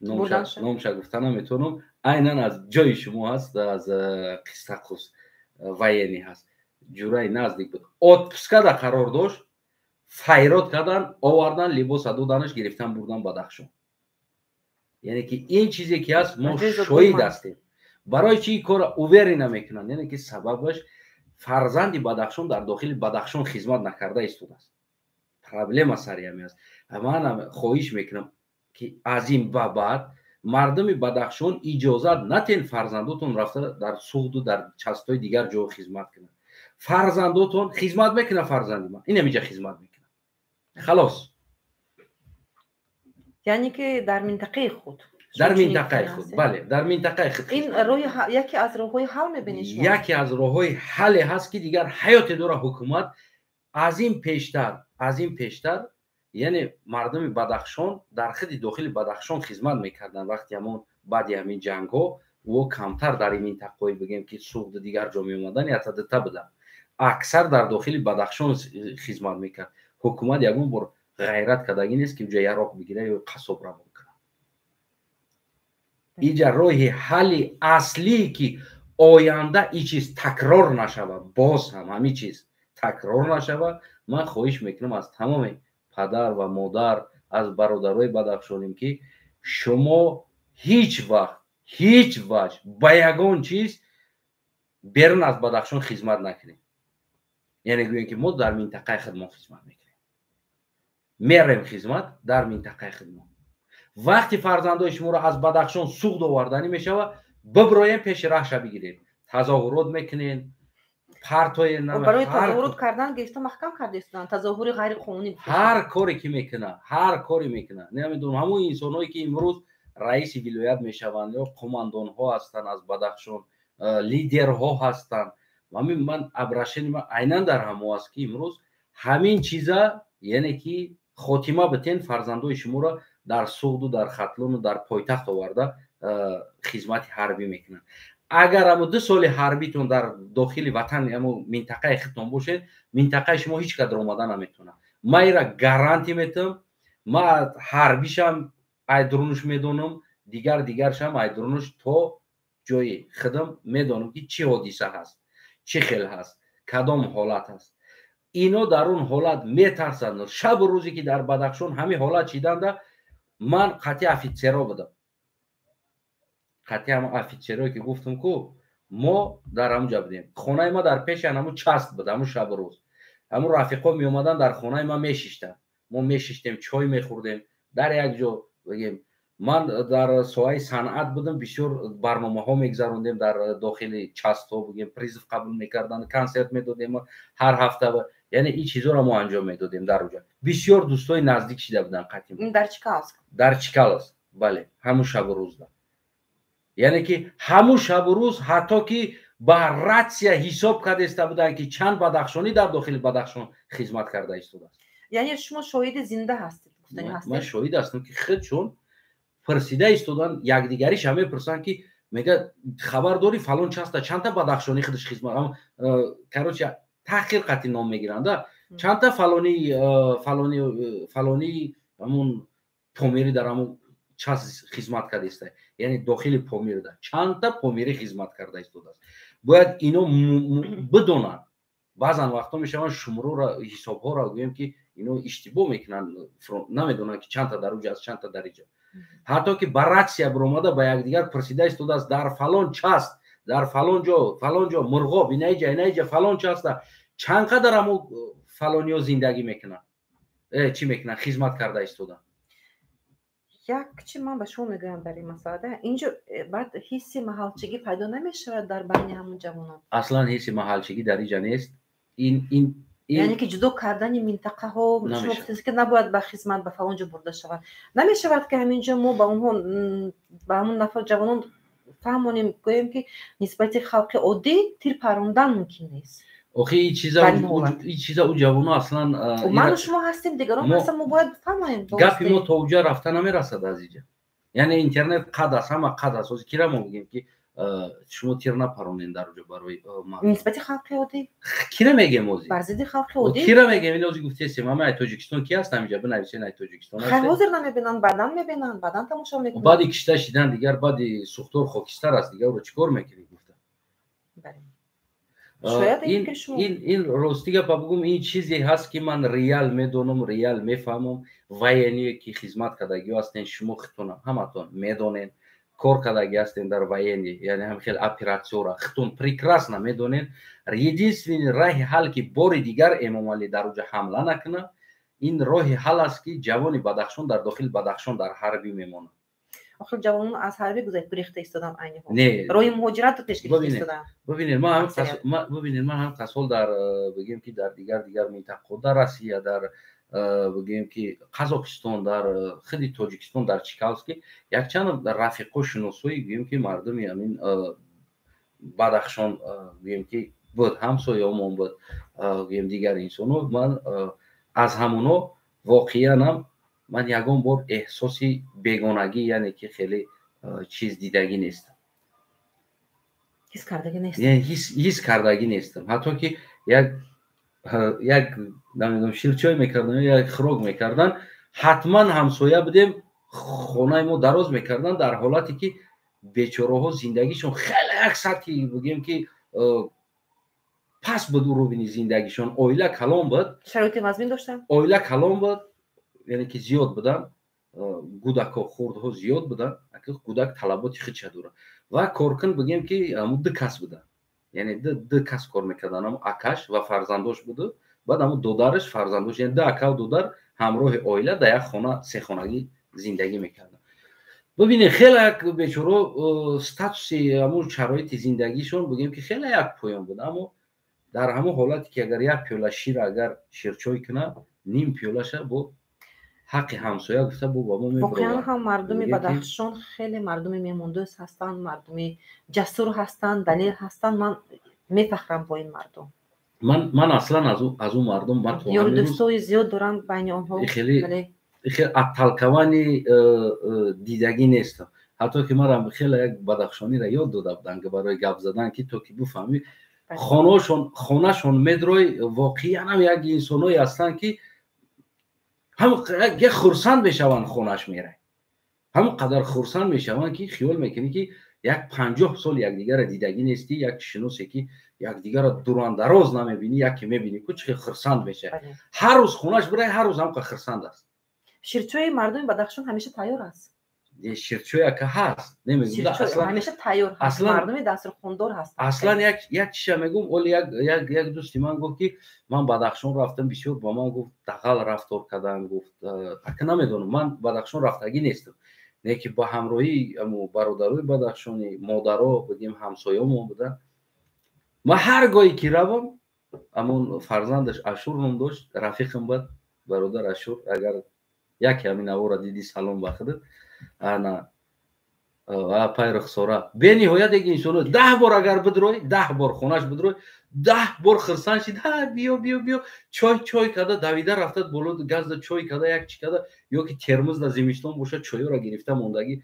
نامش گفتن نمیتونم عیناً از جای شما هست از قسطاقوس وینی هست جورای نزدیک بود اتپسکا در قرار داشت فیرات کردن آوردن لباس دادنش گرفتن بردن بدخشان یعنی که این چیزی که هست ما شاهد هستیم برای چی کار اووری نمیکنن یعنی که سببش فرزندی بدخشان در داخل بدخشان خدمت نکرده ایستاده است پرابلم سری همی است من خواهش میکنم که از این بعد مردم بدخشان اجازه نتین فرزنداتون رفته در سوخت و در چستای دیگر جا خدمت کنن فرزنداتون خدمت میکنه فرزند من این نمیجا خدمت میکنه خلاص یعنی که در منطقه خود در منطقه خود بله در منطقه خود این یکی از راههای حل میبینید یکی از راههای حل هست که دیگر حیات داره حکومت از این پیشتر یعنی مردم بدخشان در خود داخل بدخشان خدمت میکردن وقتی همون بعد همین جنگ ها و کمتر در این منطقه بگیم که سوخت دیگر جا می اومدن یا تدتا بودن аксар дар дохили Бадахшон хизмат мекард. ҳукумат ягон бор ғайрат кардагӣ нест ки ҷа яроқ бигира ё қассоб равон кунад. иҷа роҳи ҳалли аслие ки оянда ин чиз такрор нашавад, боз ҳам ҳамин чиз такрор нашавад. ман хоҳиш мекунам аз тамоми падар ва модар, аз бародарои бадахшоним ки шумо ҳеҷ вақт ба ягон чиз берун аз Бадахшон хизмат накунед. яъне гӯем ки мо дар минтақаи хидмат хизмат мекунем, мерем хизмат дар минтақаи хидмат. вақти фарзандои шуморо аз Бадахшон суғд оварданӣ мешавад, биброем пеши раҳша бигиред, тазоҳурот мекунед, партои барои тазоҳурот кардан гирифта маҳкам кардестан, тазоҳури ғайриқонунӣ ҳар коре ки мекунад, ҳар коре мекунад. намедонам ҳамон инсоное ки имрӯз раиси вилоят мешаванд ё қумандонҳо ҳастанд аз Бадахшон, лидерҳо ҳастанд. ман абрашени ман айнан дар ҳамо аст ки имрӯз ҳамин чиза, яъне ки хотима битен фарзандои шуморо дар суғду, дар хатлону дар пойтахт оварда хизмати ҳарбӣ мекунанд. агар амо 2 соли ҳарбитон дар дохили ватан амо минтақаи худтон бошед, минтақаи шумо ҳеҷ қадр омада наметавонад. ман ира гарантия метавам. ман ҳарбишам айдруныш медонам, дигаршам айдруныш, то ҷои хидм медонам ки чӣ ҳодиса ҳаст, чӣ хел ҳаст, кадом ҳолат ҳаст. ино дар он ҳолат метарсанд. шабу рӯзе ки дар Бадахшон ҳамин ҳолат шиданда, ман қатъи офитсеро будам. қатъи ҳам офитсерое ки гуфтам ку мо дар ҳамуҷа будем. хонаи ма дар пеши ҳаму част буд. ҳамун шабу рӯз ҳамун рафиқо меомаданд, дар хонаи ма мешиштанд. мо мешиштем, чой мехӯрдем дар як ҷо. бигем ман дар соҳаи санъат будам, бисёр барномаҳо мегзарондем дар дохили частҳо. бигем призв қабул мекарданд, консерт медодем ҳар ҳафта. яъне ин чизҳоро мо анҷом медодем дар уҷа. бисёр дӯстои наздик шида буданд. қатъи дар Чикаловск, бале, ҳамун шабу рӯз. яъне ки ҳамун шабу рӯз ҳатто ки ба ратсия ҳисоб кардаиста буданд ки чанд бадахшонӣ дар дохили Бадахшон хизмат карда истодааст. яъне шумо шоҳиди зинда ҳастед? ман шоҳид ҳастам ки худшон пурсида истоданд, якдигариш ҳам мепурсанд ки мега хабар дори фалон часта чандта бадахшонӣ худш хизмат. короче таҳқир қатъи ном мегиранд. чандта фалони ҳамун помири дар ҳамун час хизмат кардаиста. яъне дохили помирда чандта помири хизмат карда истодааст. бояд ино бидонанд. баъзан вақтҳо мешаванд шумороро, ҳисобҳоро гӯем ки ино иштибоҳ мекунанд, намедонанд ки чандта дар уҷа аст, чандта дар иҷа. ҳатто ки ба ратсия биромада ба якдигар пурсида истодааст, дар фалон част, дар фалон ҷо мурғоб инаиҷа фалон часта чанд қадар ҳамо фалониҳо зиндагӣ мекунанд, чӣ мекунанд, хизмат карда истоданд. як чӣ ман ба шумо мегӯям дар ин масъала, инҷо баъд ҳисси маҳалчигӣ пайдо намешавад дар байни ҳамон ҷавонон? аслан ҳисси маҳалчигӣ дар иҷа нест. яъне ки ҷудо кардани минтақаҳо, шумо гуфтед ки набояд ба хизмат ба фалон ҷо бурда шавад. намешавад ки ҳаминҷо мо ба онҳо, ба ҳамон нафар ҷавонон фаҳмонем, гӯем ки нисбати халқи оддӣ тир парондан мумкин нест. охи ин чиза у ҷавоно аслан ману шумо ҳастем, дигарон ҳастанд, мо бояд фаҳмонем. гапи мо то уҷа рафта намерасад аз иҷа. яъне интернет қад аст, ҳама қад аст. ҳозир кира мо бигем ки шумо тир напаронен дар уҷа барои нисбати халқи оддӣ. кира мегем ҳозир бар зидди халқи оддӣ кира мегем. ин ҳозир гуфтестем ҳама ай тоҷикистон ки аст ҳамиҷа бинависен ай тоҷикистон аст. ҳозир намебинанд, баъдан мебинанд, баъдан тамошо мекунанд. баъди кишта шидан дигар, баъди сӯхтор хокистар аст, дигар ро чикор мекунӣ гуфта. ин рости гапа бигӯм, ин чизе ҳаст ки ман реал медонам, реал мефаҳмам. воение ки хизмат кардагиҳо ҳастен, шумо худтонам ҳаматон медонен, кор кардагӣ ҳастен дар воение, яъне ҳам хел оператсиёра худтон прекрасно медонен. единствени раҳи ҳал ки бори дигар Эмомалӣ дар уҷа ҳамла накунад, ин роҳи ҳал аст ки ҷавони Бадахшон дар дохили Бадахшон дар ҳарбӣ мемонад. охир ҷавонон аз ҳарбӣ гурехта истодан айни ҳол. роҳи муҳоҷиратро пеш гирифта истодан. бибинед ман ҳам қасол дар бигем ки дар дигар минтақаҳо, дар Россия, дар бигем ки Қазоқистон, дар худи Тоҷикистон, дар Чикаловск якчанд рафиқо шиносои гӯем ки мардуми ҳамин Бадахшон гӯем ки буд, ҳамсояҳомон буд, гӯем дигар инсонҳо. ман аз ҳамонҳо воқеанам ман ягон бор эҳсоси бегонагӣ, яъне ки хеле чиз дидагӣ нестам. ҳис кардагӣ нестам. ҳис кардагӣ нестам. ҳатто ки як намедонам ширчой мекарданд ё як хӯрок мекарданд, ҳатман ҳамсоя будем хонаи мо дароз мекарданд, дар ҳолате ки бечораҳо зиндагишон хеле як сатҳи бигем ки паст буд уровни зиндагишон. Оила калон буд, шароити вазмин доштанд, оила калон буд, яъне ки зиёд буданд, гудако хурдҳо зиёд буданд, гудак талаботи хича дора ва коркун бигем ки аму ду кас буданд, яъне ду кас кор мекарданд, аму акаш ва фарзандош буду, баъд аму додараш фарзандош, яъне ду ака ва додар ҳамроҳи оила дар як хона сехонагӣ зиндагӣ мекарданд. бибинед хеле як бечораҳо статуси аму шароити зиндагишон бигем ки хеле як поён буд, аммо дар ҳамон ҳолате ки агар як пиёла шир агар ширчой кунад, ним пиёлаша бо ҳаққи ҳамсоя гуфта бо ба мо мебаровад. воқеан ҳам мардуми Бадахшон хеле мардуми меҳмондӯст ҳастанд, мардуми ҷасур ҳастанд, далел ҳастанд. Ман мефахрам бо ин мардум. Ман аслан аз он мардум ёридӯстои зиёд дорам байни онҳо. хеле талкавани дидагӣ нестам. ҳатто ки манам хеле як бадахшониро ёд дода буданд барои гап задан, ки то ки бифаҳмӣ хонашон медрой воқеан ҳам як инсонҳое ҳастанд ки як хурсанд мешаванд хонаш мерай. ҳамон қадар хурсанд мешаванд ки хиёл мекунӣ ки як 50 сол якдигарро дидагӣ нестӣ, як шиносе ки якдигарро дурандароз намебинӣ, яке мебинӣ ку чӣ хурсанд мешавад. ҳар рӯз хонаш бирай, ҳар рӯз ҳамқа хурсанд аст. Ширчои мардуми Бадахшон ҳамеша тайёр аст. Ширчой ака ҳаст, намегӯям аслан ҳамеша тайёр ҳаст, мардуми даструхондор ҳаст. Аслан як чиша мегӯям, оли як дӯсти ман гуфт ки ман Бадахшон рафтам, бисёр ба ман гуфт дағал рафтор кардам, гуфт ака намедонам, ман Бадахшон рафтагӣ нестам, не ки ба ҳамроҳи аму бародарои Бадахшони модаро бигем ҳамсоямон буданд. Ман ҳар гоҳе ки равам, амон фарзандаш Ашур ном дошт, рафиқам буд, бародар Ашур, агар яке ҳамин авора диди салом бахӯдад, ана пай рухсора бениҳоят як инсоно 10 бор агар бидрой, 10 бор хонаш бидрой, 10 бор хирсан шид, биё чой када давида рафтад боло газда чой када, як чи када, ё ки термоз да зимистон бошад чойёро гирифта мондагӣ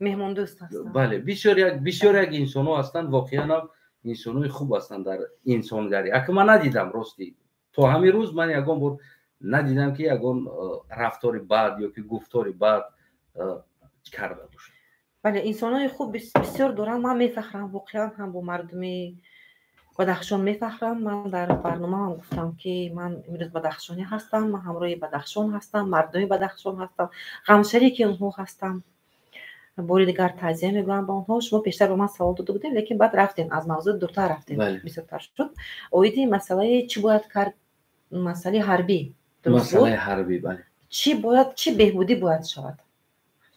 меҳмондӯст ҳастанд. бале, бисёр як инсонҳо ҳастанд, воқеан ҳам инсонҳои хуб ҳастанд дар инсонгарӣ. ака ман надидам, рости то ҳамин рӯз ман ягон бор надидам ки ягон рафтори бад ё ки гуфтори бад карда бошад. бале, инсонҳои хуб бисёр дорам. Ман мефахрам, воқеан ҳам бо мардуми Бадахшон мефахрам. Ман дар барномаам гуфтам ки ман имрӯз бадахшонӣ ҳастам, ман ҳамроҳи Бадахшон ҳастам, мардуми Бадахшон ҳастам, ғамшарики онҳо ҳастам. бори дигар таъзия мегӯям ба онҳо. Шумо пештар ба ман савол дода будем, лекин баъд рафтем, аз мавзӯъ дуртар рафтем, бисёртар шуд. оиди масъалаи чӣ бояд кард, масъалаи ҳарбӣ, масъалаи ҳарбӣ, бале, чӣ беҳбудӣ бояд шавад?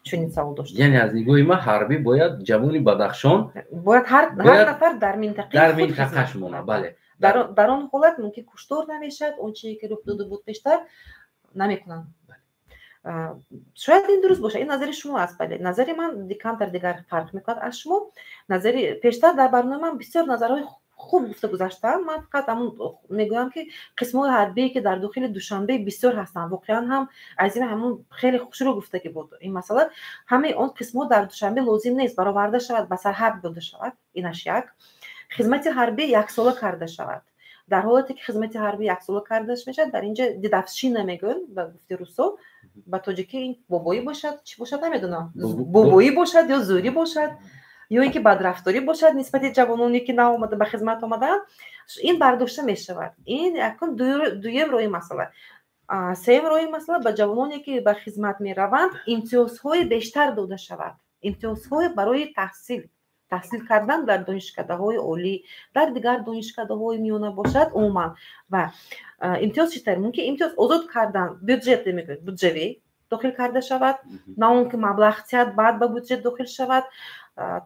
чунин савол доштам. яъне аз нигоҳи ман ҳарбӣ бояд ҷавони Бадахшон бояд ҳар нафар дар минтақааш монад. бале, дар он ҳолат мумкин куштор намешавад, он чие ки рух дода буд пештар намекунанд. шояд ин дуруст бошад, ин назари шумо аст. бале, назари ман камтар дигар фарқ мекунад аз шумо. назари пештар дар барномаи ман бисёр назарҳои хуб гуфта гузаштаам. ман фақат ҳамун мегӯям ки қисмҳои ҳарбие ки дар дохили Душанбе бисёр ҳастанд. воқеан ҳам азим ҳамун хеле хушрӯ гуфта ки буд ин масъала, ҳамаи он қисмҳо дар Душанбе лозим нест бароварда шавад, ба сарҳад бурда шавад. инаш як. хизмати ҳарбӣ яксола карда шавад. дар ҳолате ки хизмати ҳарбӣ яксола карда мешавад, дар инҷа дидавшина мегӯянд ба гуфти русо, ба тоҷикӣ ин бобоӣ бошад, чӣ бошад намедонам, бобоӣ бошад ё зӯрӣ бошад, ё ин ки бадрафторӣ бошад нисбати ҷавононе ки наомада ба хизмат омадаанд, ин бардошта мешавад. ин якум дуюм роҳи масъала. сеюм роҳи масъала, ба ҷавононе ки ба хизмат мераванд имтиёзҳои бештар дода шавад. имтиёзҳои барои таҳсил кардан дар донишкадаҳои олӣ, дар дигар донишкадаҳои миёна бошад умуман. ва имтиёз чӣ тавр мумкин имтиёз озод кардан бюджет мегӯяд, буҷавӣ дохил карда шавад, на он ки маблағ баъд ба бюджет дохил шавад.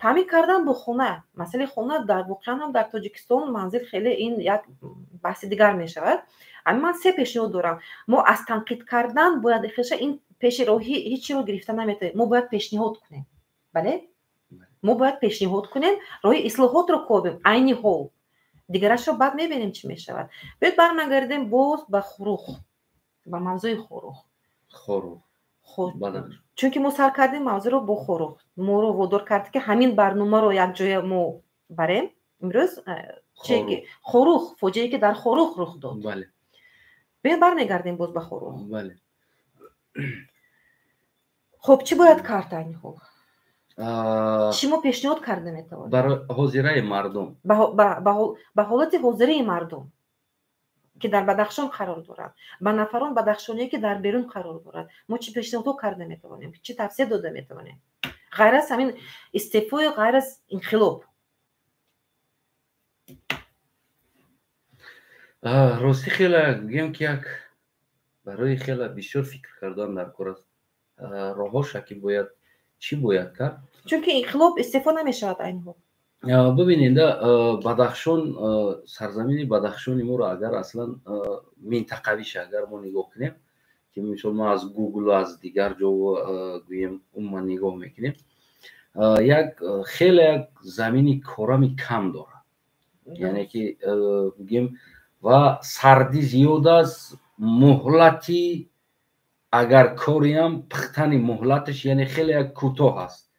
таъмин кардан бо хона, масъалаи хона дар воқеан ҳам дар Тоҷикистон манзил хеле ин як баҳси дигар мешавад. ҳамин ман се пешниҳод дорам. мо аз танқид кардан бояд хеша ин пеши роҳи ҳеҷ чиро гирифта наметавонем. мо бояд пешниҳод кунем. бале, мо бояд пешниҳод кунем, роҳи ислоҳотро кобем, айни ҳол. дигарашро баъд мебинем чӣ мешавад. биёед барнагардем боз ба хурух, ба мавзӯи хурух. чунки мо сар кардем мавзӯъро бо хурух. моро водор кард ки ҳамин барномаро якҷоя мо барем имрӯз. خوروخ فوجیه‌ای که در خوروخ رخ داد. بله. برمیگردیم باز به خوروخ. بله. خب چی باید کرد این خوب؟ چی ما پیشنهاد کرده میتوانیم؟ برای حاضره مردم. به حالت حاضره مردم که در بدخشان قرار دارد، به نفران بدخشانی که در بیرون قرار دارد، ما چی پیشنهاد کرده میتوانیم؟ چی توصیه داده میتوانیم؟ غیر از همین استعفای، غیر از انقلاب. راستی خیلی میگم که یک برای خیلی بسیار فکر کردن در کار است. راهاش که باید چی باید کرد؟ چون که انقلاب استعفا نمیشود اینها. ببینید بدخشان، سرزمین بدخشان ما رو اگر اصلا منطقویش اگر ما نگاه کنیم که مثلا ما از گوگل و از دیگر جا گویم اون ما نگاه میکنیم، یک خیلی زمینی کارمی کم داره. یعنی که بگیم و سردی زیاد است، مهلتی اگر کاری هم پختن مهلتش یعنی خیلی کوتاه است.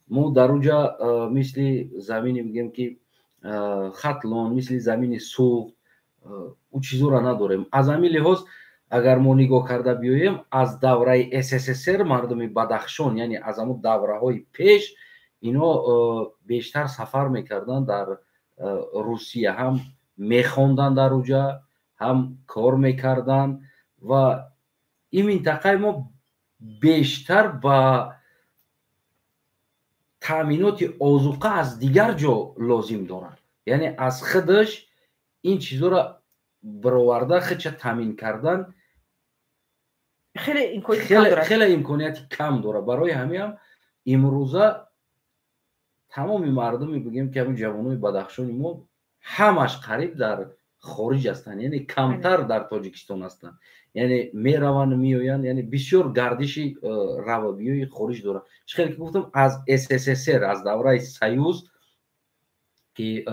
ما در اونجا مثل زمینی میگیم که خطلان، مثل زمین سوخت او چیزو را نداریم. از همین لحاظ اگر ما نگاه کرده بیاییم از دوره SSSR مردم بدخشان یعنی از همون دوره های پیش اینا بیشتر سفر میکردن در روسیه، هم میخوندن در اونجا هم کار میکردن و این منطقه ما بیشتر با تامینات آذوقه از دیگر جا لازم دارن. یعنی از خودش این چیزا را برآورده خودش تامین کردن خیلی امکانیت کم داره. برای همین هم امروزه تمام مردمی بگیم که همین جوانای بدخشان ما همش قریب در خارج هستند، یعنی کمتر در تاجیکستان هستند. یعنی میروند میآیند، یعنی بسیار گردشی روابیوی خارج داره. چخیلی که گفتم از SSSR از دوره سیوز که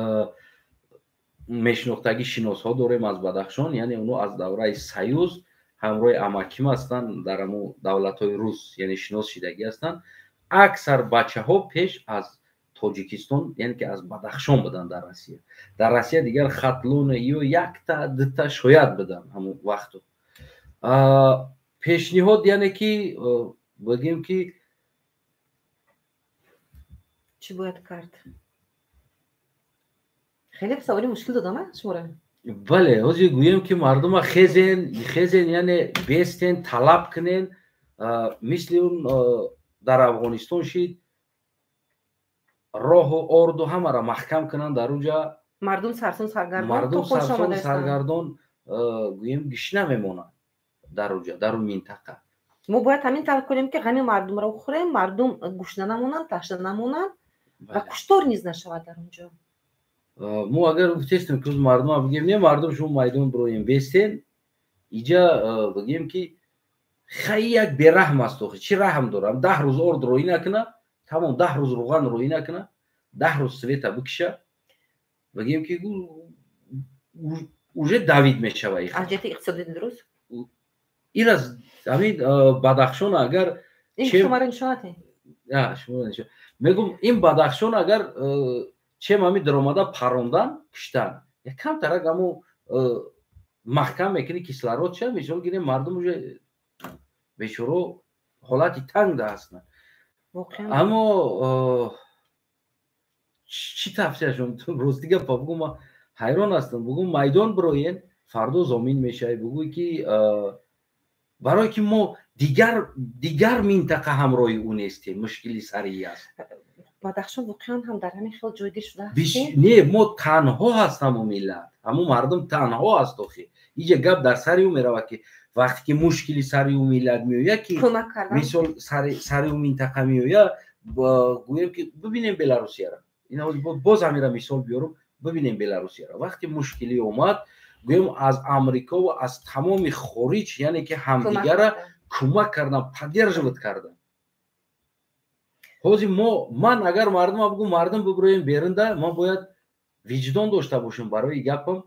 میشناختگی شناس ها داریم از بدخشان، یعنی اونو از دوره سیوز همراه اماکیم هستند در همون دولت های روس، یعنی شناس شدگی هستند. اکثر بچه ها پیش از تاجیکستان یعنی که از بدخشان بدن در روسیه. در روسیه دیگر خطلون یا یک تا دو تا شاید بدن همون وقتو. پیشنهاد یعنی که بگیم که چی باید کرد؟ خیلی سوالی مشکل دادم شما را. بله، حاجی گویم که مردم خیزن یعنی بیستن طلب کنن، مثل اون در افغانستان شید راه و ارد و همه را محکم کنن در اونجا. مردم سرسون سرگردان گویم گشنه میمونن در اونجا در اون منطقه. ما باید همین طلب کنیم که غنی مردم را بخوریم، مردم گشنه نمونن، تشنه نمونن و کشتار نیز نشود در اونجا. ما اگر گفتیم که مردم بگیم نه مردم شما میدان برویم بیستین اینجا بگیم که خیلی یک بیرحم است. چی رحم دارم؟ 10 روز ارد روی نکنه، تمام 10 روز روغن روی نکنه، 10 روز سویتا بکشه، بگیم که اوجه دوید میشه. از جهت اقتصادی درست این از همین بدخشان اگر این شما را نشانته میگم این بدخشان اگر چه همین درآمده پروندن کشتن یک کم ترک همو محکم میکنی کسلارات چه میشه گیریم مردم اوجه بیچاره حالتی تنگ ده هستن. اما چی تفسیر شون روز دیگه بگو ما حیران هستم. بگو میدان بروین فردا زمین میشه، بگوی که برای که ما دیگر منطقه همراه اون نیستیم، مشکلی سریع است. بدخشان واقعا هم در همین خیلی جایگیر شده است. نه ما تنها هستم و ملت همون مردم تنها است. آخه اینجا گپ در سری اون میره که وقتی که مشکلی سری اون ملت میوید که مثال سری اون منطقه میوید گویم که ببینیم بلاروسیه را، اینا باز همین را مثال بیارم، ببینیم بلاروسیه را وقتی مشکلی اومد گویم از امریکا و از تمام خارج یعنی که همدیگه را کمک کردن، پدرجوت کردن. حاجی من اگر مردم بگم مردم ببرویم بیرونده، ما باید وجدان داشته باشیم برای گپم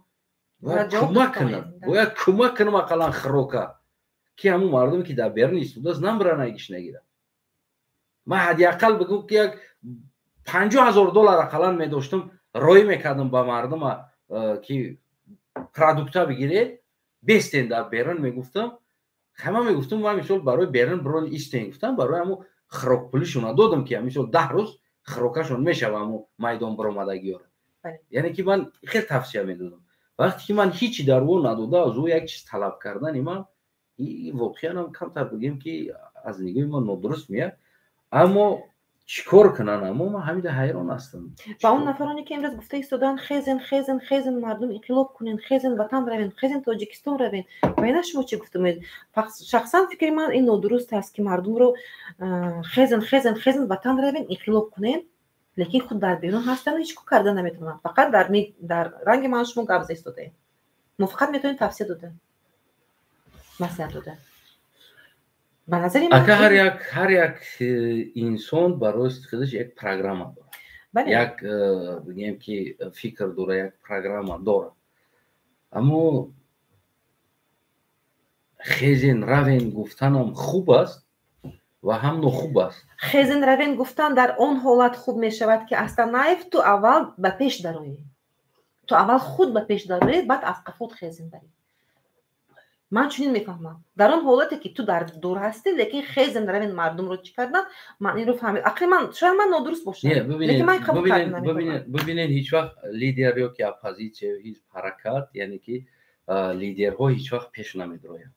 و کمک کنم، باید کمک کنم اقلا خروکه که همون مردمی که در بیرون استوداست نمبرن ایگش نگیره. من حداقل بگم که $50,000 اقلا می داشتم رای میکردم با مردم که پروداکتا بگیرید بستین در بیرون میگفتم همه میگفتم من مثلا برای بیرون برون ایستین گفتم برای همو خروک پولشون دادم که مثلا 10 روز خروکشون میشه همو میدان برآمدگی ها. یعنی که من خیلی توصیه میدادم وقتی که من هیچی در اون نداده از او یک چیز طلب کردن من واقعا هم کمتر بگیم که از نگاه من نادرست میاد اما چیکار کنن اما من همین حیران هستم با اون نفرانی که امروز گفته ایستادن خیزن مردم انقلاب کنین خیزن وطن روین خیزن تاجیکستان روین و اینا شما چی گفتم شخصا فکر من این نادرست است که مردم رو خیزن وطن روین انقلاب کنین لیکن خود در بیرون هستن و هیچ کار کردن نمیتونن فقط در رنگ من شما گبز ایستاده ما فقط میتونیم توصیه داده نصیحت داده به نظر من هر یک انسان برای خودش یک پروگرام داره یک بگیم که فکر داره یک پروگرام داره اما خیزن روین گفتن هم خوب است و هم خوب است خیزن روین گفتن در اون حالت خوب می شود که اصلا نایف تو اول به پیش دروی تو اول خود به پیش دروی بعد از خود خیزن بری من چنین میفهمم در اون حالتی که تو در دور هستی لیکن خیزن روین مردم رو چی کردن من این رو فهمید عقل من شاید من نادرست باشم لیکن من قبول کردم ببینید هیچ وقت لیدر یا که اپوزیسیون هیچ حرکت یعنی که لیدرها هیچ وقت پیش نمیدروید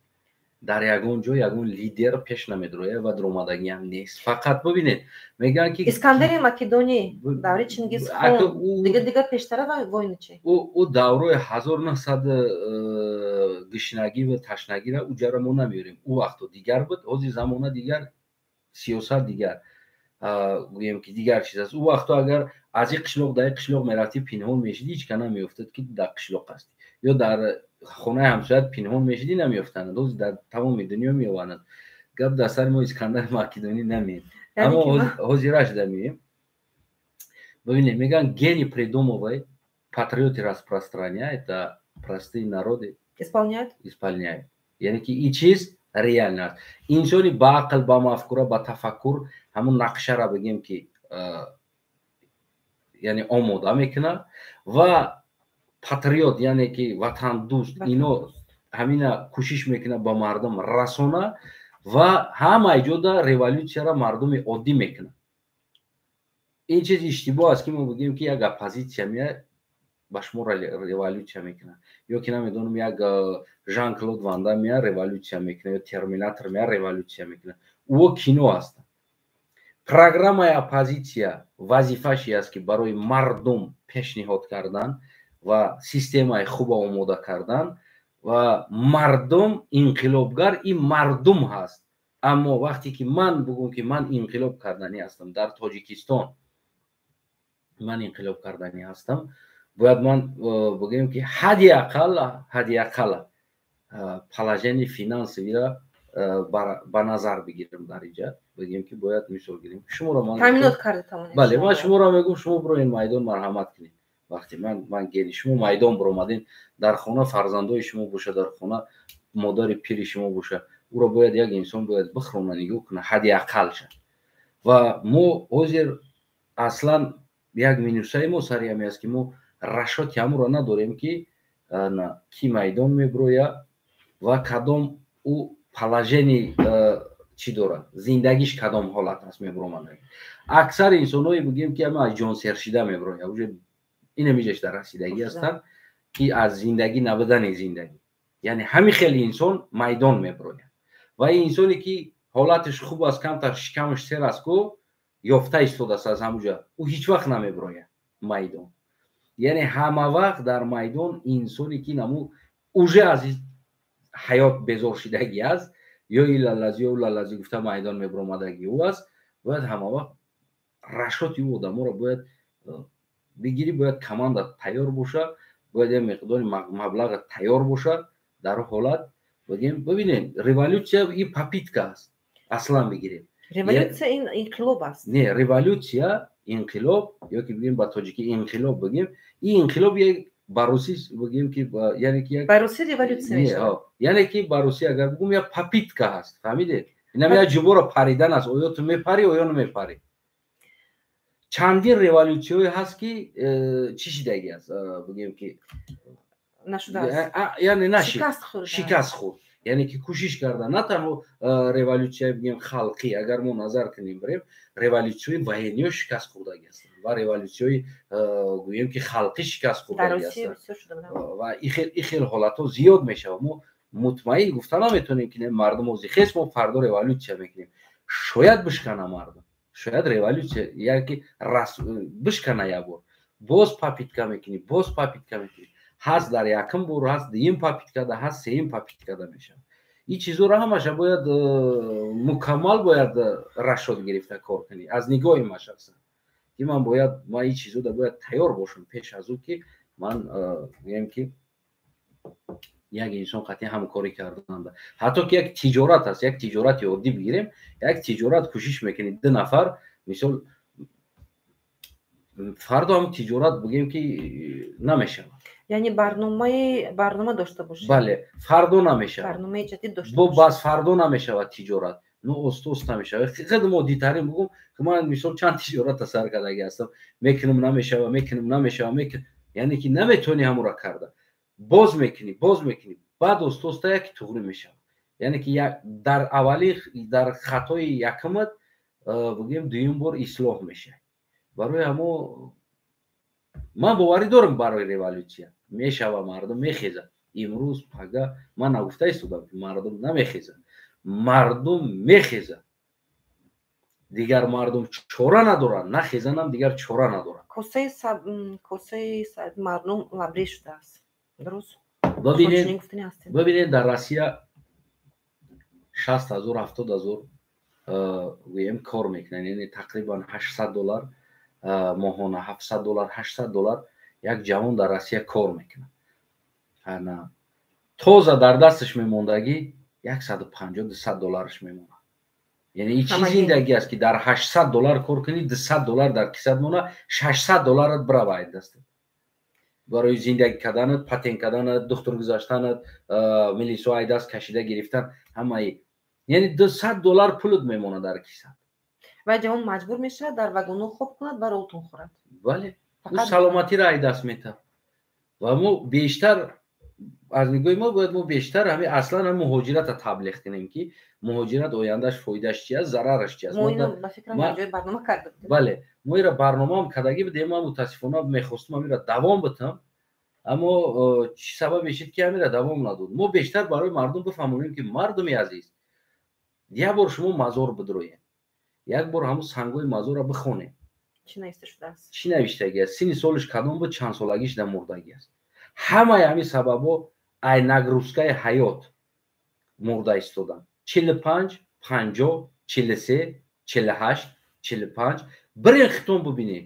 در یگون جو یگون لیدر پیش نمیدروید و درآمدگی هم نیست فقط ببینید میگن که اسکندر مقدونی دوره چنگیز خان دیگه پیشتره و وای چی او دوره 1900 گشنگی و تشنگی را اونجا ما نمیاریم او وقت دیگر بود از زمانه دیگر سیاست دیگر گویم که دیگر چیز است او وقت اگر از این قشلوق در قشلوق میرفتی پنهان میشدی هیچ کنه میافتاد که در قشلوق هستی یا در خونه همسایت پنهان میشدی نمیافتند روز در تمام دنیا میوانند گپ در سر ما اسکندر مقدونی نمیاد اما حاضرش دمیم ببینید میگن гений придумывает патриоты распространяет а простые народы исполняют یعنی که این چیز ریال است انسانی با عقل با مفکوره با تفکر همون نقشه را بگیم که یعنی آماده میکنه و پاتریوت یعنی که وطن دوست اینو همین کوشش میکنه با مردم رسانه و همه جودا ریولوسیون را مردم عادی میکنه این چیز اشتباه است که ما بگیم که یک اپوزیسیون میاد با شما ریولوسیون میکنه یا که نمیدونم یک ژان کلود وان دام میاد ریولوسیون میکنه یا ترمیناتور میاد ریولوسیون میکنه او کینو است پروگرام اپوزیسیون وظیفه‌اش است که برای مردم پیشنهاد کردن و سیستم خوب آماده کردن و مردم انقلابگر این مردم هست اما وقتی که من بگم که من انقلاب کردنی هستم در تاجیکستان من انقلاب کردنی هستم باید من بگم که حدی اقل положение فینانسی را به نظر بگیرم در اینجا بگیم که باید مثال گیریم شما را من تامینات کرده تمام بله من شما را میگم شما برو این میدان مرحمت کنید وقتی من گیری شما میدان برآمدین در خانه فرزندای شما باشه در خانه مادر پیر شما باشه او را باید یک انسان باید بخرونه نگاه کنه حدی اقل شد و ما حاضر اصلا یک مینوسای ما سری همی است که ما رشاد همون را نداریم که کی میدان میبروید و کدام او положение چی داره زندگیش کدام حالت است میبرومند اکثر انسانایی بگیم که ما جان سرشیده میبروید این میجش در رسیدگی هستن که از زندگی نبودن زندگی یعنی همین خیلی انسان میدان میبروید و این انسانی که حالتش خوب است کمتر شکمش سر است کو یافته ایستاده است از همونجا او هیچ وقت نمیبروید میدان یعنی همه وقت در میدان انسانی که نمو اوجه از حیات بیزار شدگی است یا ایلالازی و لالازی گفته میدان میبرومدگی او است باید همه وقت رشاتی او آدم را باید بگیری باید کماند تیار باشه باید یه مقدار مبلغ تیار باشه در حالت بگیم ببینیم ریولوسیا این پاپیتکا است اصلا بگیریم ریولوسیا این انقلاب است نه ریولوسیا انقلاب یا که بگیم با تاجیکی انقلاب بگیم این انقلاب یک باروسی بگیم که یعنی که باروسی ریولوسیا یعنی که باروسی اگر بگم یا پاپیتکا است فهمیدید اینا میاد جبور پریدن است یا تو میپری یا نمیپری чандин революсияҳое ҳаст ки чӣ шидагӣ аст бигем ки яъне на шикаст хӯрд, яъне ки кӯшиш карда на танҳо революсияи бигем халқӣ, агар мо назар кунем бирем, революсияи военниё шикаст хӯрдаги ҳастанд ва революсияи гӯем ки халқӣ шикаст хӯрдаги ҳастанд ва ин хел ҳолатҳо зиёд мешавад. мо мутмаин гуфта наметавонем ки мардум озихез мо фардо революсия мекунем. Шояд бишкана мардум, шояд революсия яки бишкана як бор, боз попитка мекунӣ, боз попитка мекунӣ, ҳаст дар якум бор, ҳаст дуюм попиткада, ҳаст сеюм попиткада мешавад. ин чизҳоро ҳамаша бояд мукаммал бояд расшод гирифта кор кунӣ. Аз нигоҳи ман шахсан ки ман ин чизҳода бояд тайёр бошам пеш аз ӯ ки ман гӯем ки як инсон қатъи ҳамкорӣ карданда. ҳатто ки як тиҷорат аст, як тиҷорати оддӣ бигирем, як тиҷорат кӯшиш мекунед ду нафар мисол фардо ҳам тиҷорат бигем ки намешавад. яъне барнома дошта бошед. бале, фардо намешавад. барномаи ҷадид дошта бо баъз фардо намешавад тиҷорат. Ну ост намешавад. хеле моддитарин бигӯм ки ман мисол чанд тиҷората сар кардаги ҳастам, мекунам намешава, яъне ки наметавонӣ ҳамонро карда. боз мекунӣ, баъд оста яке туғри мешавад. яъне ки дар аввали дар хатои якумат бигем дуюм бор ислоҳ мешавад. барои ҳамо ман боварӣ дорам барои революсия мешава, мардум мехезад. имрӯз пага ман нагуфта истодам ки мардум намехезад, мардум мехезад. дигар мардум чора надоранд, нахезанам дигар чора надоранд. косаи мардум лабрез шудааст. дуруст? бибинед дар Россия 60,000 70,000 гӯем кор мекунанд, яъне тақрибан $800 моҳона, $700 $800 як ҷавон дар Россия кор мекунад. тоза дар дасташ мемондагӣ $150-200 мемонад. яъне ин чӣ зиндагӣ аст ки дар $800 кор кунӣ, $200 дар кисад монад, $600 биравад дастат. барои зиндагӣ карданат, патент карданат, духтур гузаштанат, милисо айдаст кашида гирифтан, ҳамаи яъне $200 пулут мемонад дар кисад. ва ҷавон маҷбур мешавад дар вагонҳо хоб кунад ва ролтон хӯрад. бале, ӯ саломатиро айдаст метавад. ва мо бештар аз нигоҳи мо бояд мо бештар ҳамин аслан ҳам муҳоҷиратро таблиғ кунем ки муҳоҷират ояндаш фоидааш чи аст, зарараш чи аст. мо ино ба фикрам ҷои барнома карда будем. бале, мо инро барномаам кардагӣ будем. ман мутаассифона мехостам ҳаминро давом битам, аммо чӣ сабабе шид ки ҳаминро давом надод. мо бештар барои мардум бифаҳмонем ки мардуми азиз, як бор шумо мазор бидроед, як бор ҳамун сангҳои мазорро бихонед. чӣ навиштагӣ аст, синни солиш кадом буд, чанд солагиш дар мурдагӣ аст. ҳамаи ҳамин сабабҳо ай нагрузкаи ҳаёт мурда истоданд. 45, 50, 43, 48, 45 бирен хитон бубинед.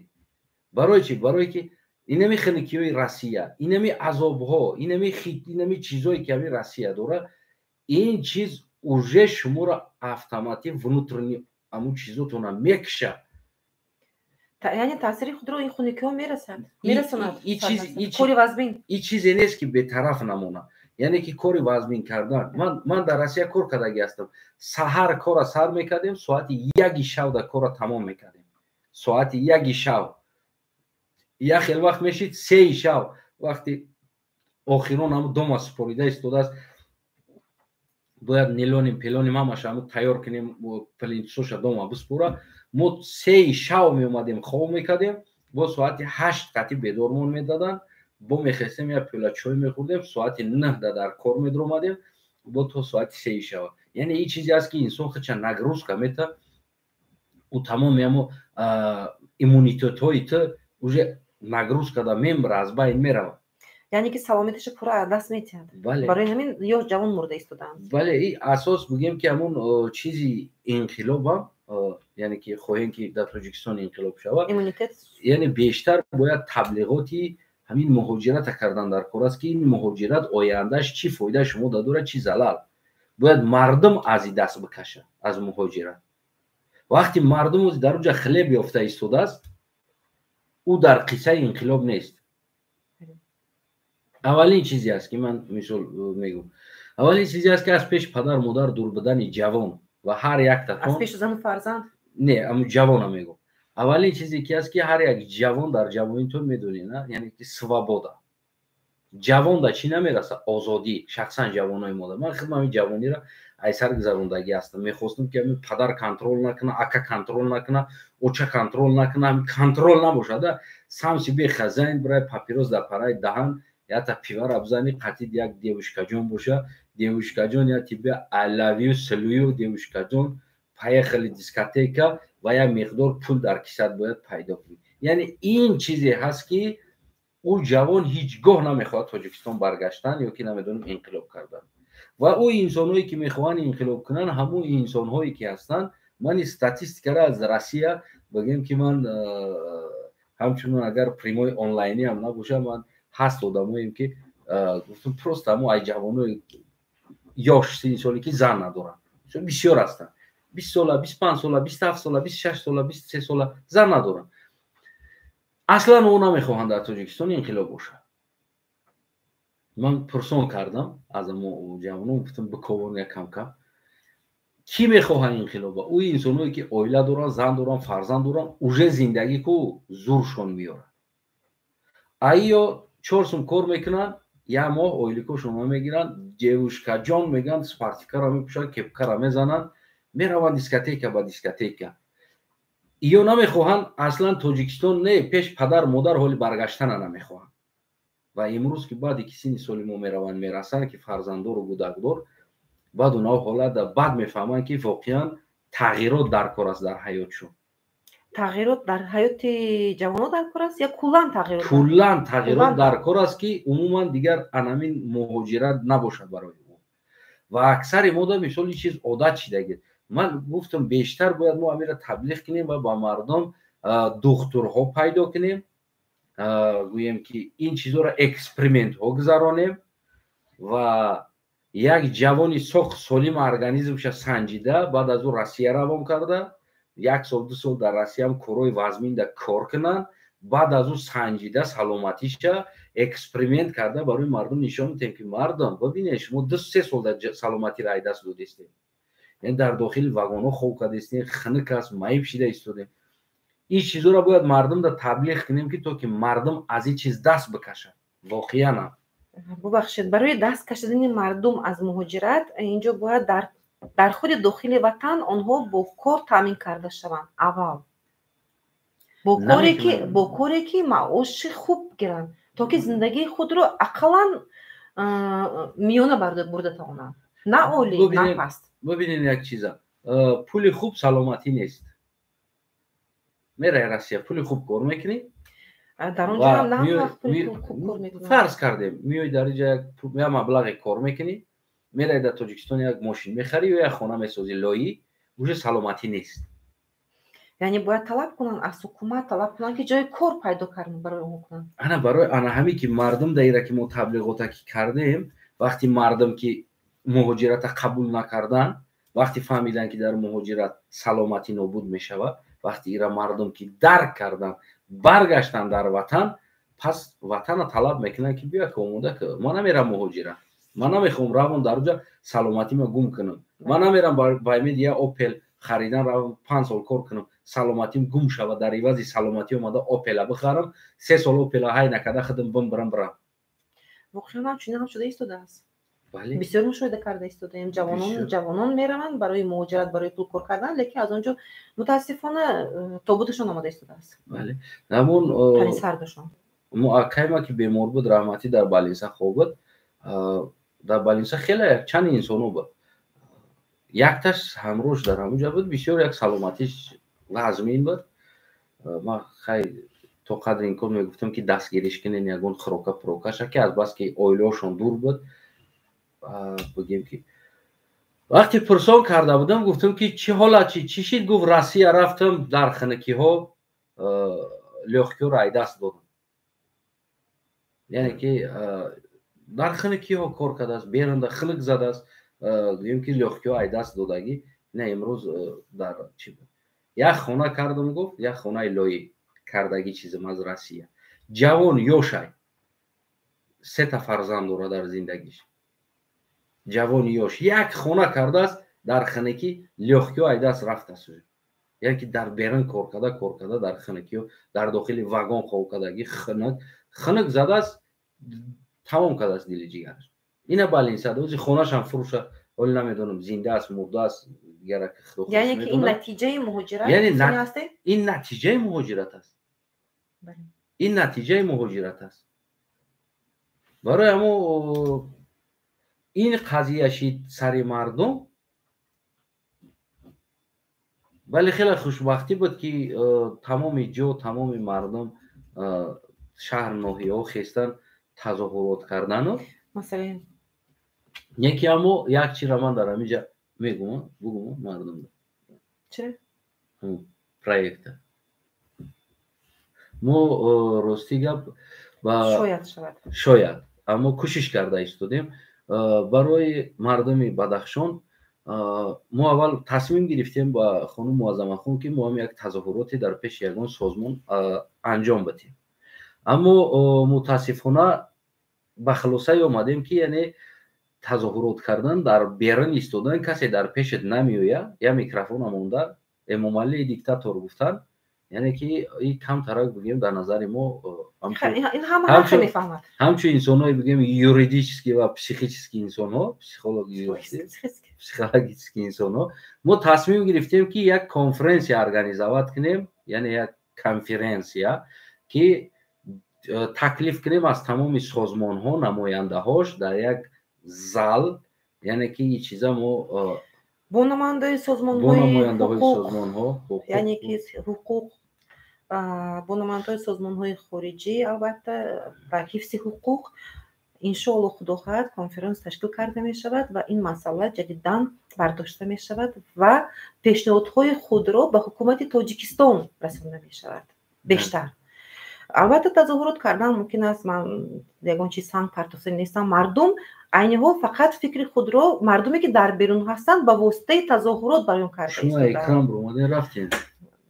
барои чӣ? барое ки инами хиникиёи Россия, инами азобҳо, инами чизҳое ки ҳамин Россия дорад, ин чиз уже шуморо автоматик внутренни ҳамун чизотона мекушад. яъне таъсири худро ин хунукиҳо мерасонад. кори вазбин ин чизе нест ки бетараф намонад. яъне ки кори вазбин кардан, ман дар Россия кор кардаги ҳастам. саҳар кора сар мекардем, соати 1 шавда кора тамом мекардем. соати 1 шав. як хел вақт мешид 3 шав, вақти охирон ҳам дома супорида истодааст, бояд нилоним пелоним ҳамаша ҳам тайёр кунем, плинтусоша дома биспора. мо 3 шав меомадем, хоб мекардем, бо соати 8 қатъи бедормон медаданд, бо мехестем як пиёла чой мехӯрдем, соати 9 дар кор медромадем, бо то соати 3 шав. яъне ин чизе аст ки инсон хача нагрузка мета, ӯ тамоми ҳамо иммунитетҳои ту уже нагрузкада мемра, аз байн меравад. яъне ки саломатиша пурра аз даст метиҳад. барои ҳамин ё ҷавон мурда истодаанд. бале, ин асос бигем ки ҳамун чизи инқилобам, яъне ки хоҳем ки дар Тоҷикистон инқилоб шавад, иммунитет, яъне бештар бояд таблиғоти ҳамин муҳоҷирата кардан дар кор аст ки ин муҳоҷират ояндааш чӣ фоида шумо додорад, чӣ залал. бояд мардум аз ин даст бикашад аз муҳоҷират. вақти мардум дар уҷа хлеб ёфта истодааст, ӯ дар қиссаи инқилоб нест. аввалин чизе аст ки ман мисол мегӯм, аввалин чизе аст ки аз пеш падар модар дур будани ҷавон ва ҳар яктатон аз пеши зану фарзанд, не аму ҷавона мегӯм, اولین چیزی که هست که هر یک جوان در جوانی تو میدونی نه، یعنی که سوابودا جوان دا چی نمیرسه؟ آزادی. شخصا جوانای ما من خودم همین جوانی را ایسر گذروندگی هستم. میخواستم که همین پدر کنترل نکنه، اکا کنترل نکنه، اوچا کنترل نکنه، همین کنترل نباشه. سامسی بی خزین برای پاپیروس در پرای دهن یا تا پیور ابزانی قطید یک دیوشکا جون باشه. دیوشکا جون یا تیبی علوی و سلوی و دیوشکا جون پای خیلی دیسکاتیکا و یا مقدار پول در کیسه باید پیدا کنی. یعنی این چیزی هست که او جوان هیچگاه نمیخواد تاجیکستان برگشتن یا که نمیدونم انقلاب کردن. و او انسانهایی که میخوان انقلاب کنن همون انسانهایی که هستن. من استاتستیکا را از روسیه بگم که من همچنان اگر پریموی آنلاینی هم نباشه من هست آدماییم که گفتم پروست همون ای جوانای یاش 30 سالی که زن ندارن بسیار هستن. 20 ساله، 25 ساله، 27 ساله، 26 ساله، 23 ساله زن ندارن. اصلا او نمیخواهند در تاجیکستان انقلاب باشه. من پرسون کردم از ما جوانان گفتم بکوون یک کم کم کی میخواه انقلاب؟ او انسانایی که اویله دارن، زن دارن، فرزند دارن، اوجه زندگی کو زورشون میاره. ایا 4 سوم کار میکنن، یا ماه اویلیکو شما میگیرن، جیوشکا جان میگن، سپارتیکا را میپوشن، کپکا را میزنن، میروند دیسکاتیکا با دیسکاتیکا. ایو نمیخواهند اصلا تاجیکستان نه پیش پدر مادر حال برگشتن نمیخواهند. و امروز که بعد کسی سالی ما میروند میرسن که فرزنددار و کودکدار بعد اونها حالت بعد میفهمن که واقعا تغییرات در کار است در حیاتشون. تغییرات در حیات جوانان در کار است یا کلا تغییرات؟ کلا تغییرات در کار است که عموما دیگر انامین مهاجرت نباشد برای ما. و اکثر ما مثال چیز عادت شده. من گفتم بیشتر باید ما امیر تبلیغ کنیم و با مردم دکترها پیدا کنیم، گوییم که این چیزا را اکسپریمنت ها گذرانیم و یک جوانی سخت سالم ارگانیزمش سنجیده بعد از او روسیه روان کرده، 1 سال 2 سال در روسیه هم کروی وزمین در کار کنن، بعد از او سنجیده سلامتیش اکسپریمنت کرده برای مردم نشان میدیم که مردم ببینید شما 2-3 سال در سلامتی را دست دادید، یعنی در داخل واگن ها خوب کردید، خنک است، مایب شده ایستاده. این چیزا را باید مردم در تبلیغ کنیم که تو که مردم از این چیز دست بکشن. واقعا ببخشید برای دست کشیدن مردم از مهاجرت اینجا باید در خود داخل وطن آنها با کار تامین کرده شوند. اول با کاری که معاش خوب گیرن تا که زندگی خود را اقلا میانه برده تاونن، نه عالی نه پست. ببینید یک چیزا پول خوب سلامتی نیست. میره روسیه پول خوب کار میکنی در اونجا هم نه پول خوب کار میکنی. فرض کردیم میای در اینجا یک مبلغ کار میکنی، میره در تاجیکستان یک ماشین میخری و یک خانه میسازی لایی، اونجا سلامتی نیست. یعنی باید طلب کنن از حکومت، طلب کنن که جای کار پیدا کردن برای اون کنن. انا همین که مردم دایره که ما تبلیغات کردیم، وقتی مردم که مهاجرت قبول نکردن، وقتی فهمیدن که در مهاجرت سلامتی نابود میشود، وقتی ایرا مردم که درک کردن برگشتن در وطن، پس وطن طلب میکنن که بیا که اومده که ما نمیرم مهاجرت، من نمیخوام روم در اونجا سلامتی ما گم کنم، من نمیرم با امید یه اوپل خریدن روم 5 سال کار کنم سلامتیم گم شود، در عوض سلامتی اومده اوپل بخرم 3 سال اوپل های نکرده خودم برم. واقعا هم چنین هم شده ایستاده است. بله بسیار مشاهده کرده ایستادیم. جوانان میروند برای مهاجرت، برای پول کار کردن، لیکن از اونجا متاسفانه تابوتشون آماده ایستاده است. بله همون تنی سردشون ما که بیمار بود رحمتی در بالینسا خوب بود. در بالینسا خیلی چند انسانو بود، یک تاش همروش در همونجا بود، بسیار یک سلامتیش لازمین بود. ما خیلی تو قدر این کار میگفتم که دستگیریش کنین یگون خروکا پروکاشه که از بس که اویلاشون دور بود. بگیم که وقتی پرسان کرده بودم گفتم که چه حالا چی شد؟ گفت روسیه رفتم در خنکی ها لوخکیو را دست دادم. یعنی که در خنکی ها کار کرده است، بیرنده خلق زده است، گفتیم که لوخکیو دست دادگی نه امروز در چی بود یک خونه کردم، گفت یک خونه لایی کردگی چیزم از روسیه. جوان یوشای 3 تا فرزند داره در زندگیش، جوان یوش یک خونه کرده است در خنکی لوخکیو دست رفته است. یعنی که در بیرون کار کرده در خنکی و در داخل واگن خواب کردگی خنک زده است تمام کرده است دل جیگرش. اینا بالین ساده خونش هم فروش ولی نمیدونم زنده است مرده است گرک خودش یعنی که این نتیجه مهاجرت هست؟ این نتیجه مهاجرت است. این نتیجه مهاجرت است. برای همو این قضیه شید سری مردم ولی خیلی خوشبختی بود که تمام تمام مردم شهر ناحیه خستن تظاهرات کردن و مثلا یکی همو یک چیز را من دارم اینجا میگم بگم مردم چرا؟ پروژه ما راستی گپ شاید اما کوشش کرده ایستادیم برای مردم بدخشان. ما اول تصمیم گرفتیم با خانم معظمه خانم که ما هم یک تظاهراتی در پیش یگان سازمان انجام بدیم، اما متاسفانه به خلاصه آمدیم که یعنی تظاهرات کردن در بیرون ایستادن کسی در پیشت نمیویه یا میکروفون مونده امامعلی دیکتاتور گفتن یعنی که این کم ترک بگیم در نظر ما این همه خیلی میفهمد همچون انسان‌های بگیم یوریدیچسکی و پسیخیچسکی انسان‌ها پسیخولوژیچسکی انسان‌ها ما تصمیم گرفتیم که یک کنفرانسی ارگانیزovat کنیم یعنی یک کنفرانسیا که تکلیف کنیم از تمام سازمان‌ها نماینده‌هاش در یک زال یعنی که این چیزا ما با نماینده سازمان‌های حقوق یعنی که حقوق با نماینده سازمان‌های خارجی البته در حفظ حقوق انشاءالله خدا خواهد کنفرانس تشکیل کرده می شود و این مسئله جدیداً برداشته می شود و پیشنهادهای خود را به حکومت تاجیکستان رسانده می شود بیشتر. البته تظاهرات کردن ممکن است من یگان چیز سنگ پرتوسی نیستم مردم اینها فقط فکر خود را مردمی که در بیرون هستند با واسطه تظاهرات بیان کرده شما اکرام رو اومدین رفتین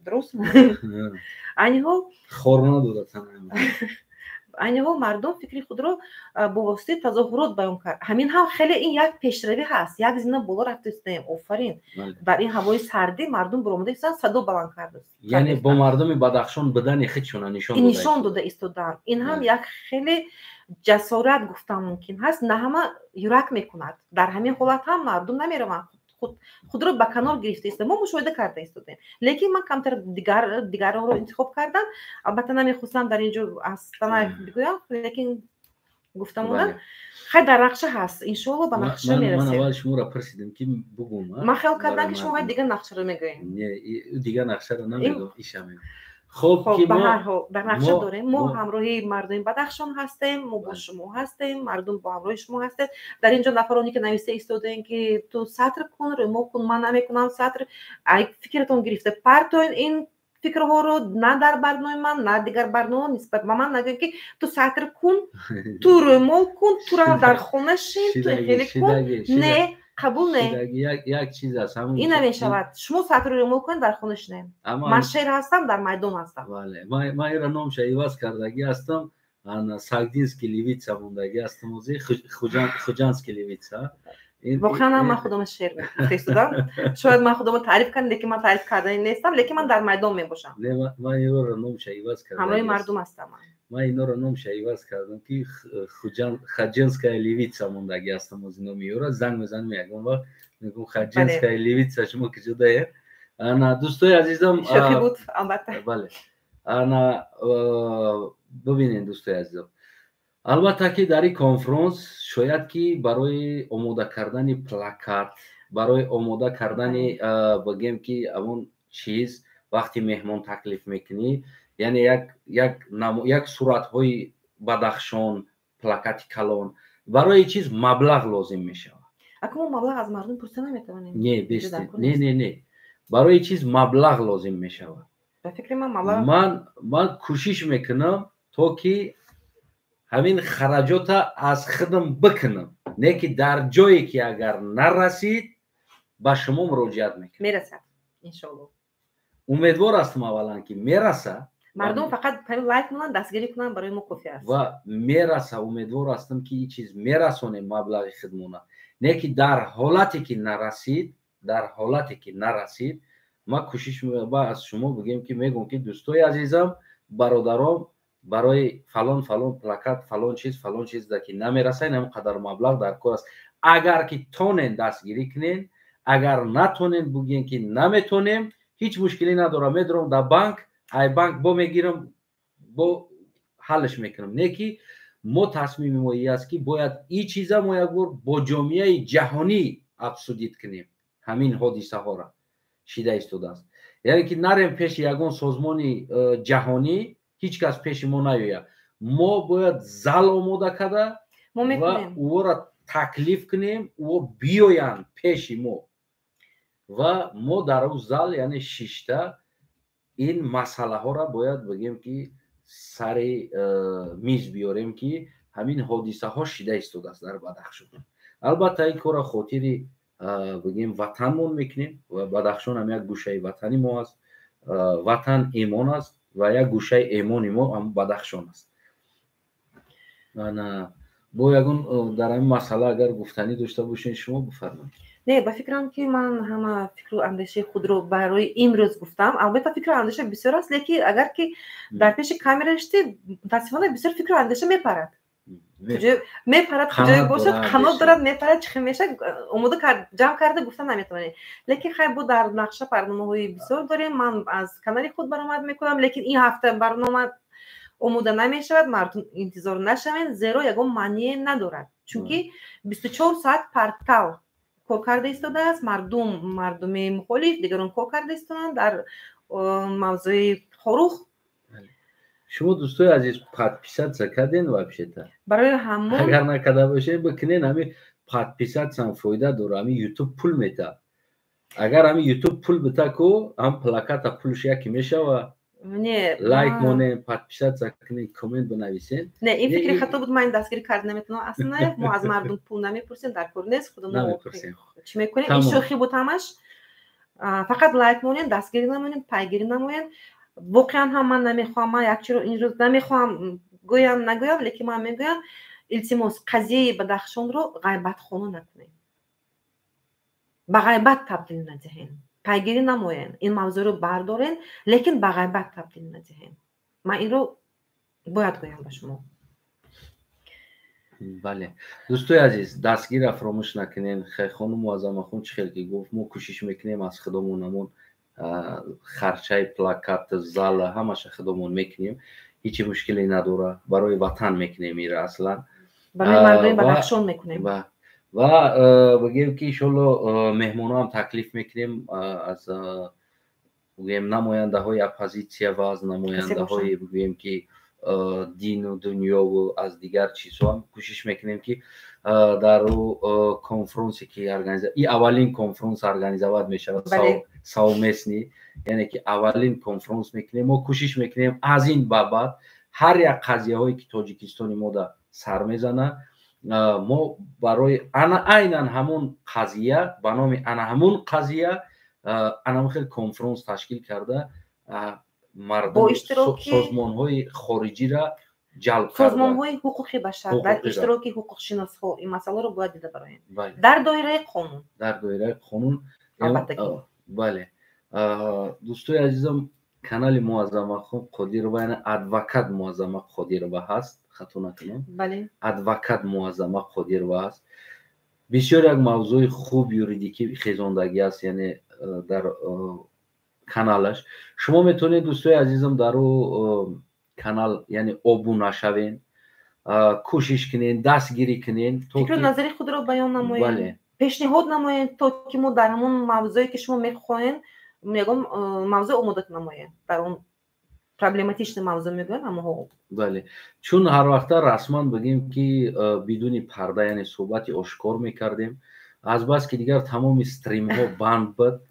درست اینها خورنا دادن اینها مردم فکر خود را با واسطه تظاهرات بیان کرد همین هم خیلی این یک پیشروی هست یک زینه بالا رفتیم آفرین در این هوای سردی مردم برآمده ایستادن صدا بلند کرده یعنی با مردم بدخشان بدن خودشون نشان داده ایستادن این هم یک خیلی جسارت گفتم ممکن هست نه همه یورک میکند در همین حالت هم مردم نمیروند خود را به کنار گرفته است ما مشاهده کرده ایستادیم لیکن من کمتر دیگران رو انتخاب کردم البته نمیخواستم در اینجا اصلا بگویم لیکن گفتم اونم خیلی در نقشه هست ان شاء الله به نقشه میرسیم من اول شما را پرسیدم که بگم من خیال کردم که شما دیگه نقشه رو میگوین نه دیگه نقشه رو نمیگم ایشم خب که به هر حال در نقشه داریم ما همراهی مردم بدخشان هستیم ما با شما هستیم مردم با همراه شما هستند در اینجا نفرانی که نوشته ایستادن که تو سطر کن ریموو کن من نمیکنم سطر ای فکرتون گرفته پرتون این فکرها رو نه در برنامه من نه دیگر برنامه نسبت به من نگوین که تو سطر کن تو ریموو کن تو را در خونه شین تو خیلی کن نه قبول نه یک چیز است همون این نمیشود شما سطر رو ریموو کن در خونش نه من شهر هستم در میدان هستم بله من ایران نام شایواز کردگی هستم انا ساگدینسکی لیویتسا موندگی هستم وزی خوجانسکی لیویتسا واقعا من خودم شعر می‌فرستادم شاید من خودم تعریف کنم لیکن من تعریف کردنی نیستم لیکن من در میدان میباشم نه من ایران نام شایواز کردم همراه مردم هستم من اینا رو نام شایواز کردم که خوجانسکی لیویتسا موندگی هستم از اینا میورا زنگ میزنم میگم خوجانسکی لیویتسا شما که جدایه انا دوستای عزیزم شوخی بود البته بله انا ببینید دوستای عزیزم البته که در این کنفرانس شاید که برای آماده کردن پلاکارد برای آماده کردن بگیم که اون چیز وقتی مهمان تکلیف میکنی یعنی یک صورت های بدخشان پلاکات کلان برای چیز مبلغ لازم میشه اما مبلغ از مردم پرسه نمیتونیم نه برای چیز مبلغ لازم میشه به فکر من مبلغ من کوشش میکنم تا که همین خراجات از خودم بکنم نه که در جایی که اگر نرسید با شما مراجعت میکنم میرسد ان شاء الله امیدوار هستم اولا که میرسه مردم فقط لایک کنن دستگیری کنن برای ما کافی است و میرسه امیدوار هستم که این چیز میرسونه مبلغ خدمونه نه که در حالتی که نرسید ما کوشش با از شما بگیم که میگم که دوستای عزیزم برادرام برای فلان پلاکت فلان چیز در که نمیرسین هم قدر مبلغ در کار است. اگر که تونین دستگیری کنین، اگر نتونین بگین که نمیتونیم، هیچ مشکلی نداره، میدارم در بانک، ای بانک با میگیرم با حلش میکنم. نه که ما تصمیم ما است که باید این چیزا ما یک بار با جامعه جهانی افسودید کنیم همین حادثه ها را شیده ایستاده است. یعنی که نریم پیش یگان سازمان جهانی، هیچ کس پیش ما نیاید. ما باید زل آماده کرده و او را تکلیف کنیم و بیاین پیش ما و ما در اون زل یعنی شیشته این مسئله ها را باید بگیم که سر میز بیاریم که همین حادثه ها شیده ایستاده است در بدخشان. البته این کار خاطری بگیم وطنمون میکنیم و بدخشان هم یک گوشه وطنی ما است. وطن ایمان است و یک گوشه ایمانی ما هم بدخشان است. با یگون در این مسئله اگر گفتنی داشته باشین شما بفرمایید. نه، با فکرم که من همه فکر و اندیشه خود رو برای امروز گفتم. البته فکر و اندیشه بسیار است، لیکن اگر که در پیش کامera اشتی متاسفانه بسیار فکر و اندیشه میپرد. میپرد کجای باشه قنات دارد میپرد چه میشه اومده جمع کرده گفتن نمیتونه. لیکن خیلی بود در نقشه برنامه‌های بسیار داریم. من از کانال خود برآمد میکنم، لیکن این هفته برنامه اومده نمیشود. مردم انتظار نشوین، زیرا یگان معنی ندارد، چون که 24 ساعت پرتکل کار کرده ایستاده است. مردم مخالف دیگران کار کرده ایستادند در موضوع خروخ. شما دوستای عزیز подписаться کردین وابشتا؟ برای همون اگر نکرده باشین بکنین. همین подписаться هم فایده داره. همین یوتیوب پول میده. اگر همین یوتیوب پول بده کو هم پلاکت پولش یکی میشه و لایک مونین подписаться کنین کامنت بنویسین. نه این فکری خطا بود. من دستگیری کرد نمیتونم اصلا. ما از مردم پول نمیپرسیم، در کار نیست. خودمون چی میکنیم؟ این شوخی بود همش. فقط لایک مونین، دستگیری نمونین، پیگیری نمونین. واقعا هم من نمیخوام، من یک چیز رو این روز نمیخوام گویم نگویم، لیکن من میگویم التماس قضیه بدخشان رو غیبت خانه نکنین، به غیبت تبدیل ندهین، پیگیری نموین، این موضوع رو بردارین لیکن به غیبت تبدیل ندهین. من این رو باید گویم به شما. بله دوستای عزیز، دستگیر فراموش نکنین. خیلی خانم معظم خون چه خیلی گفت ما کوشش میکنیم از خودمونمون خرچه پلاکت زل همش خودمون میکنیم، هیچ مشکلی نداره. برای وطن میکنیم میره اصلا، برای مردم بدخشان میکنیم و بگیم که انشالله مهمونا هم تکلیف میکنیم از بگیم نماینده های اپوزیسیا و از نماینده های بگیم که دین و دنیا و از دیگر چیزها هم کوشش میکنیم که در کنفرانسی که این اولین کنفرانس ارگانیزovat میشه ساومسنی، یعنی که اولین کنفرانس میکنیم. ما کوشش میکنیم از این بابت هر یک قضیه هایی که تاجیکستانی ما در سر میزنه ما برای عیناً همون قضیه به نام همون قضیه خیلی کنفرانس تشکیل کرده، مردم سازمان های خارجی را جلب کرده، سازمان های حقوق بشر در اشتراک حقوق شناس ها این مسئله رو باید دیده براین در دایره قانون بله دوستای عزیزم، کانال معظم خان قادرова یعنی ادوکات معظم قادرова هست، خطا نکنم. بله ادوکات معظم قادرова هست. بسیار یک موضوع خوب یوریدیکی خیزاندگی است، یعنی در کانالش شما میتونید دوستای عزیزم در کانال یعنی ابونه شوین، کوشش کنین، دستگیری کنین، فکر نظری خود رو بیان نمایید. بله. پیشنهاد نمایید تا که ما در همون موضوعی که شما میخواین میگم موضوع آماده نمایید، در اون پرابلماتیک موضوع میگن اما بله، چون هر وقت رسما بگیم که بدون پرده یعنی صحبت آشکار میکردیم، از بس که دیگر تمام استریم ها بند بود،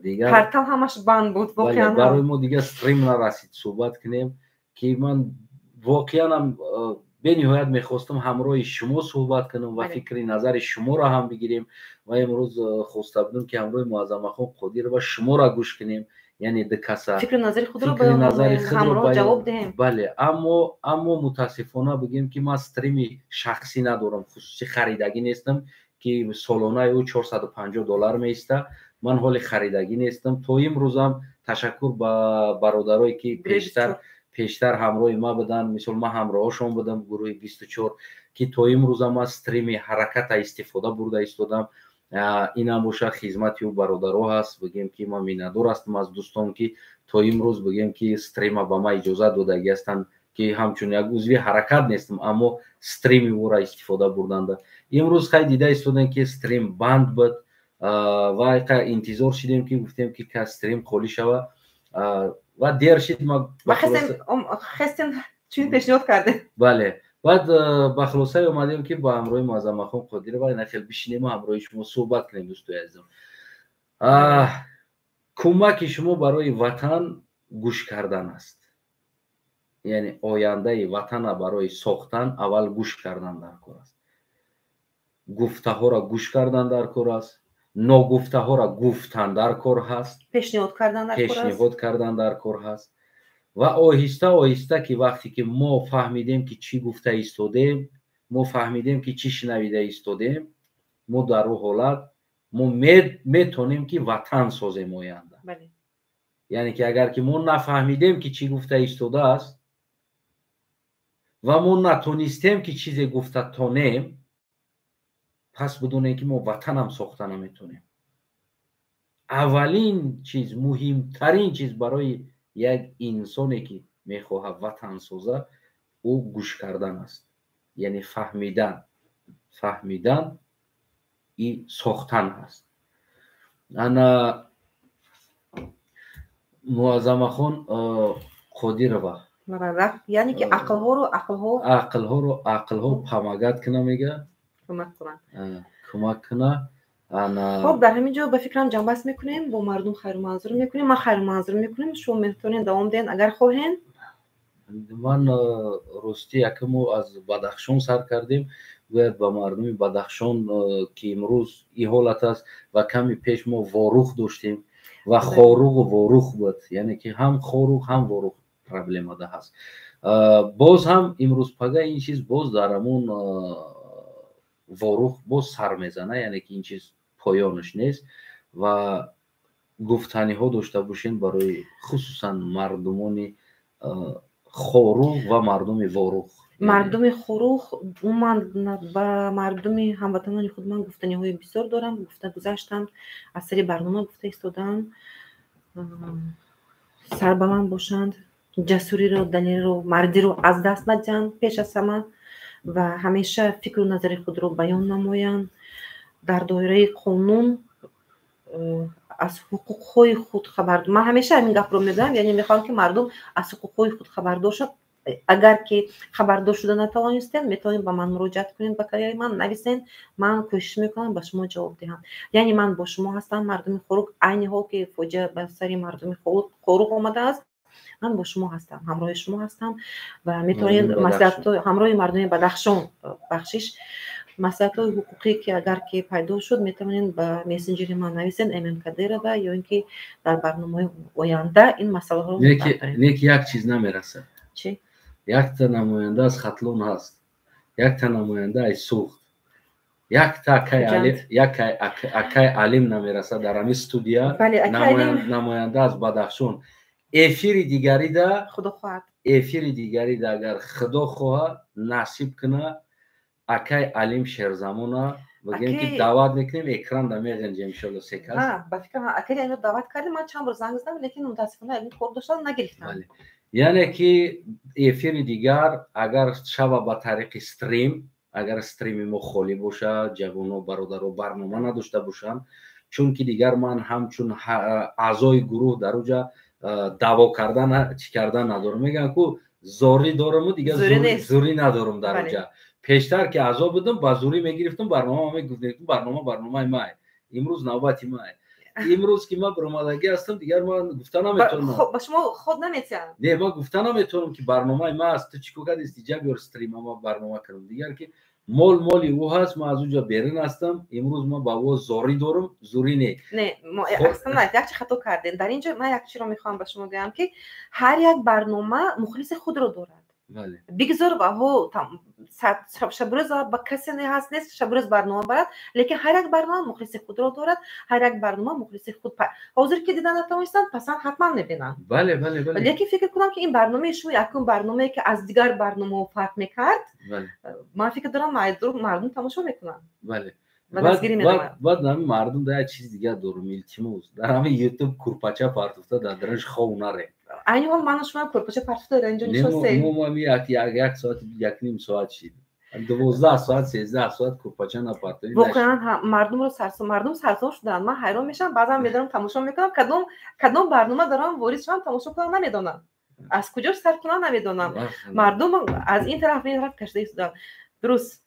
دیگر پرتل همش بند بود واقعا. برای ما دیگر استریم نرسید صحبت کنیم که من واقعا هم به نهایت میخواستم همراه شما صحبت کنم و فکر نظر شما را هم بگیریم و امروز خواسته بودم که همراه معظم خان قادرova شما را گوش کنیم، یعنی دکسا فکر نظر خود رو همراه جواب دهیم. بله اما متاسفانه بگیم که من استریم شخصی ندارم، خصوصی خریدگی نیستم که سالانه او $450 میسته من حال خریدگی نیستم. تا امروزم تشکر به برادرایی که پیشتر همراه ما بودن، مثل ما همراهشون بودم گروه 24 که تا امروزم از استریم حرکت استفاده برده ایستادم. این هم باشه خدمت او برادرها هست، بگیم که ما میندور هستم از دوستان که تا امروز بگیم که استریم به ما اجازه دادگی هستند که همچون یک عضو حرکت نیستم اما استریم او را استفاده بردند. امروز خیلی دیده ایستادن که استریم بند بود و انتظار شدیم که گفتیم که استریم خالی شود و دیر شد. ما خواستیم چی پیشنهاد کرده. بله، بعد با خلاصه اومدیم که با همراه معظم آخوند قادری و نخیل بشینیم و همراه شما صحبت کنیم. دوستای عزیزم، کمک شما برای وطن گوش کردن است. یعنی آینده وطن برای ساختن اول گوش کردن در کار است. گفته ها را گوش کردن در کار است، ناگفته ها را گفتن در کار هست، پیشنهاد کردن در کار هست. و آهسته آهسته که وقتی که ما فهمیدیم که چی گفته ایستادیم، ما فهمیدیم که چی شنویده ایستادیم، ما در اون حالت ما میتونیم که وطن سازیم آینده. بله. یعنی که اگر که ما نفهمیدیم که چی گفته ایستاده است و ما نتونستیم که چیزی گفته تانیم، پس بدون اینکه ما وطن هم ساخته نمیتونیم. اولین چیز، مهمترین چیز برای یک انسانی که میخواه وطن سازه او گوش کردن است. یعنی فهمیدن این ساختن هست. انا معظم آخوند قادر و یعنی که عقل ها پماگت کنه، میگه کمک کنه. خب در همین جا به فکرم جنبست میکنیم، با مردم خیر منظور میکنیم. ما خیر منظور میکنیم، شما میتونین دوام دین اگر خواهین. من راستی یکمو از بدخشان سر کردیم و با مردم بدخشان که امروز این حالت است و کمی پیش ما واروخ داشتیم و خاروق و واروخ بود. یعنی که هم خاروق هم واروخ پرابلم ده هست. باز هم امروز پگه این چیز باز درمون واروخ باز سر میزنه. یعنی که این چیز پایانش نیست و گفتنی ها داشته باشین برای خصوصا مردمان خاروق و مردم واروخ. مردم خاروق من با مردم هموطنان خود من گفتنی های بسیار دارم. گفته گذاشتم از سری برنامه گفته ایستادم، سر به من باشند، جسوری رو، دلیل رو، مردی رو از دست ندهند پیش از همه و همیشه فکر و نظر خود رو بیان نمایند. در دایره قانون از حقوق خود خبر. من همیشه همین گپ رو میگم، یعنی میخوام که مردم از حقوق خود خبردار شد. اگر که خبردار شده نتوانستین میتونید به من مراجعه کنین، به کاری من نویسین، من کوشش میکنم به شما جواب دهم. یعنی من با شما هستم مردم خاروق، عین ها که فوجا به سری مردم خاروق اومده است، من با شما هستم، همراه شما هستم و میتونید مصلحت همراه مردم بدخشان بخشش مسائل حقوقی که اگر که پیدا شد میتونین با مسنجر من نویسین، امام کدیر و یا اینکه در برنامه آینده این مسئله رو یک چیز نمیرسه. چی؟ یک تا نماینده از خطلون هست، یک تا نماینده از سوخت، یک تا اکای علم نمیرسه در همین استودیا. نماینده از بدخشان. افیر دیگری ده خدا خواهد، افیر دیگری ده اگر خدا خواهد نصیب کنه اکای علم شهرزمانه بگیم که دعوت میکنیم اکران دمیغنج انشالله سکست. با فکر اکای اینو دعوت کردیم. من چند بار زنگ زدم لیکن متاسفانه این کار داشتم نگرفتم. یعنی که افیر دیگر اگر شب با طریق استریم، اگر استریم ما خالی باشه، جوانو برادرو برنامه نداشته باشن، چون که دیگر من همچون اعضای گروه در اونجا دعوا کردن چی کردن ندارم. میگن که زوری دارم و دیگه زوری ندارم در اونجا. پیشتر که اعضا بودم با زوری میگرفتم، برنامه میگفتم برنامه مای امروز نوبتی مای. امروز که من برآمدگی هستم دیگر من گفتن نمیتونم. خب شما خود نمیتونم. نه من گفتن نمیتونم که برنامه ما است، تو چیکو کرد استیجاب یا استریم ما برنامه کردم. دیگر که مالی او هست، ما از اونجا بیرون هستم. امروز ما با او زوری دارم، زوری نه ما اصلا نه. یک خطا کردین در اینجا. من یک چیز رو میخوام به شما بگم که هر یک برنامه مخلص خود رو دارد. بله بگذار و هو شب روز با کسی هست نیست شب روز برنامه برد لیکن هر یک برنامه مخلص خود را دارد هر یک برنامه مخلص خود حاضر که دیدن نتوانستند پس حتما میبینن بله بله بله لیکن فکر کنم که این برنامه شما یکم برنامه که از دیگر برنامه فرق میکرد بله من فکر دارم مردم تماشا میکنن بله و دستگیری میدونن بعد همین مردم در چیز دیگه دارم التماس در همین یوتیوب کورپاچه پارتوفتا در درش خو نره این حال من و شما کورپاچه پرتو داره اینجا نشسته مو یک ساعت یک نیم ساعت شید 12 ساعت 13 ساعت کورپاچه نپارتونی واقعا مردم رو مردم سرسام شدن من حیران میشم بعضا میدارم تماشا میکنم کدوم برنامه دارم وارد شدم تماشا کنم نمیدونم از کجا سر کنم نمیدونم مردم از این طرف این طرف کشیده شدن درست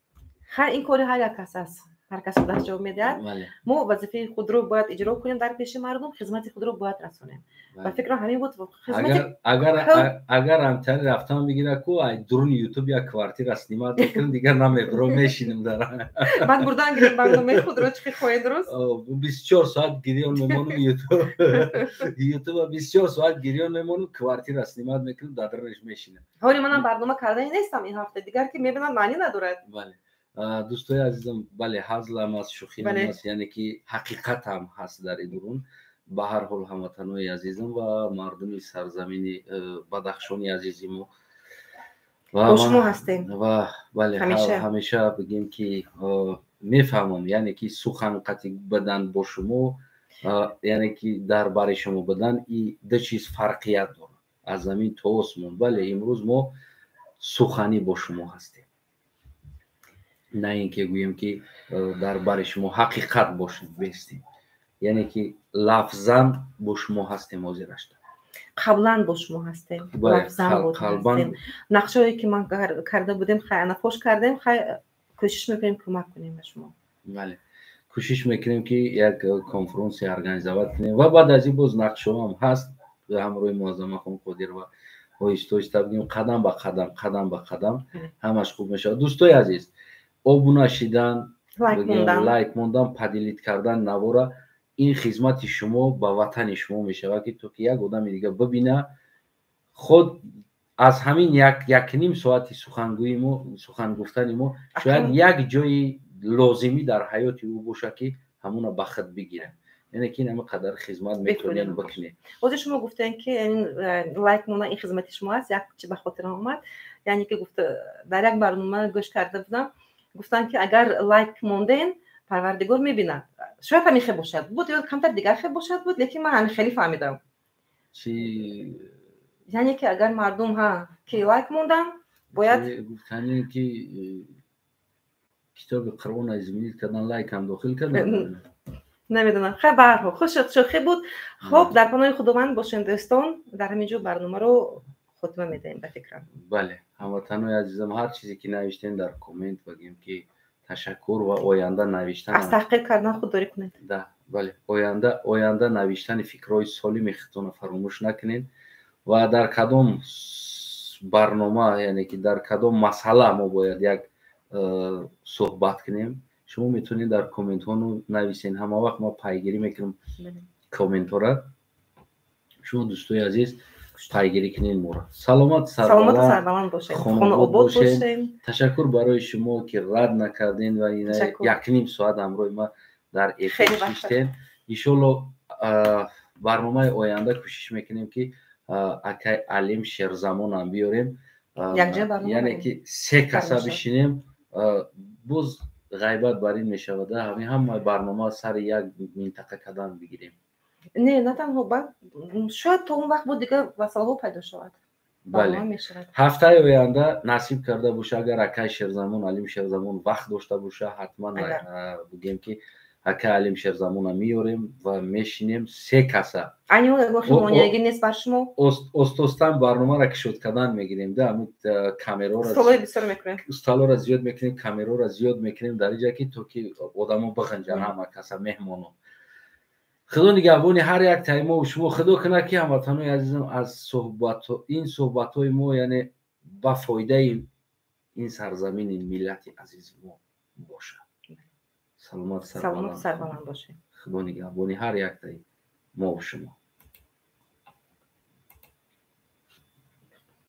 این کاری هر یک کس است هر کس خودش جواب میدهد ما وظیفه خود رو باید اجرا کنیم در پیش مردم خدمت خود رو باید رسونیم و فکر همین بود خدمت اگر امتحان رفتن بگیره کو درون یوتیوب یا کوارتیر اسنیمات میکنن دیگه نمیبرو میشینیم در بعد بردن گیریم برنامه خود رو چی خواهی درست 24 ساعت گریون میمونم یوتیوب 24 ساعت گریون میمونم کوارتیر اسنیمات میکنم در درش میشینم حالی منم برنامه کرده نیستم این هفته دیگر که میبینم معنی ندارد بله دوستای عزیزم بله حاضر هم از شوخی هم است یعنی که حقیقت هم هست در این درون به هر حال هموطنای عزیزم و مردم سرزمین بدخشان عزیزم و شما هستیم و بله همیشه بگیم که میفهمم یعنی که سخن قطعی بدن با شما یعنی که در باره شما بدن این دو چیز فرقیت داره از زمین تا آسمان بله امروز ما سخنی با شما هستیم نه اینکه گویم که در باره شما حقیقت باشیم بستیم یعنی که لفظاً با شما هستیم حاضر هستیم قبلا با شما هستیم لفظاً با شما هستیم نقشه‌ای که ما کرده بودیم خیلی نفوش کردیم خیلی کوشش میکنیم کمک کنیم به شما بله کوشش میکنیم که یک کنفرانس ارگانیزovat کنیم و بعد از این باز نقشه هم هست به همراه معظم خانم قدیر و آیستوش بگیم قدم به قدم همش خوب میشه دوستای عزیز ابونه شدن لایک موندن پدیلیت کردن نواره این خدمت شما به وطن شما میشه که تو که یک آدم دیگه ببینه خود از همین یک نیم ساعتی سخن گفتن ما شاید یک جای لازمی در حیات او باشه که همون بخت بگیره یعنی که این قدر خدمت میتونین بکنید واسه شما گفتن که این لایک موندن این خدمت شما است یک چی به خاطر اومد یعنی که گفت در یک برنامه گوش کرده بودم گفتن که اگر لایک موندین پروردگار میبیند شاید همین خیلی باشد بود یا کمتر دیگر خیلی باشد بود لیکن من همین خیلی فهمیدم چی یعنی که اگر مردم ها که لایک موندن باید گفتن که کتاب قرآن از میل کردن لایک هم داخل کردن نمیدونم خیلی برها خوش شد بود خب در پناه خداوند باشین دوستان در همینجا برنامه رو خاتمه میدیم به فکرم بله هموطنان عزیزم هر چیزی که نوشتین در کامنت بگیم که تشکر و آینده نوشتن از تحقیق کردن خودداری کنید بله آینده نوشتن فکرهای سالم خودتون فراموش نکنید و در کدام برنامه یعنی که در کدام مسئله ما باید یک صحبت کنیم شما میتونید در کامنت ها نویسین همه وقت ما پیگیری میکنیم کامنت ها را شما دوستای عزیز پیگیری کنین مورا سلامت سربلند باشین خانه آباد باشین تشکر برای شما که رد نکردین و این یک نیم ساعت همراه ما در افیر شدین ان شاءالله برنامه آینده کوشش میکنیم که اکای علیم شیرزمان هم بیاریم یعنی که سه کسا بشینیم باز غیبت بر این میشوده همه برنامه سر یک منطقه کدام بگیریم نه تنها بعد شاید تا اون وقت بود دیگه وسایل پیدا شود بله هفته آینده نصیب کرده باشه اگر اکای شیرزمان علیم شیرزمان وقت داشته باشه حتما بگیم که اکای علیم شیرزمان میاریم و میشینیم سه کسا اینو مخمونیگی نیست بر شما استوستان برنامه را که شد کردن میگیریم ده همون کامرا را استالا را زیاد میکنیم کامرا را زیاد میکنیم در اینجا که تو که آدمو بخنجن همه کسا مهمانو خدا نگهبانی هر یک تایم و شما خدا کنه که هموطنان عزیزم از این صحبت های ما یعنی با فایده این سرزمین این ملت عزیز ما باشه سلامت سربلند باشه خدا نگهبانی هر یک تایم ما و شما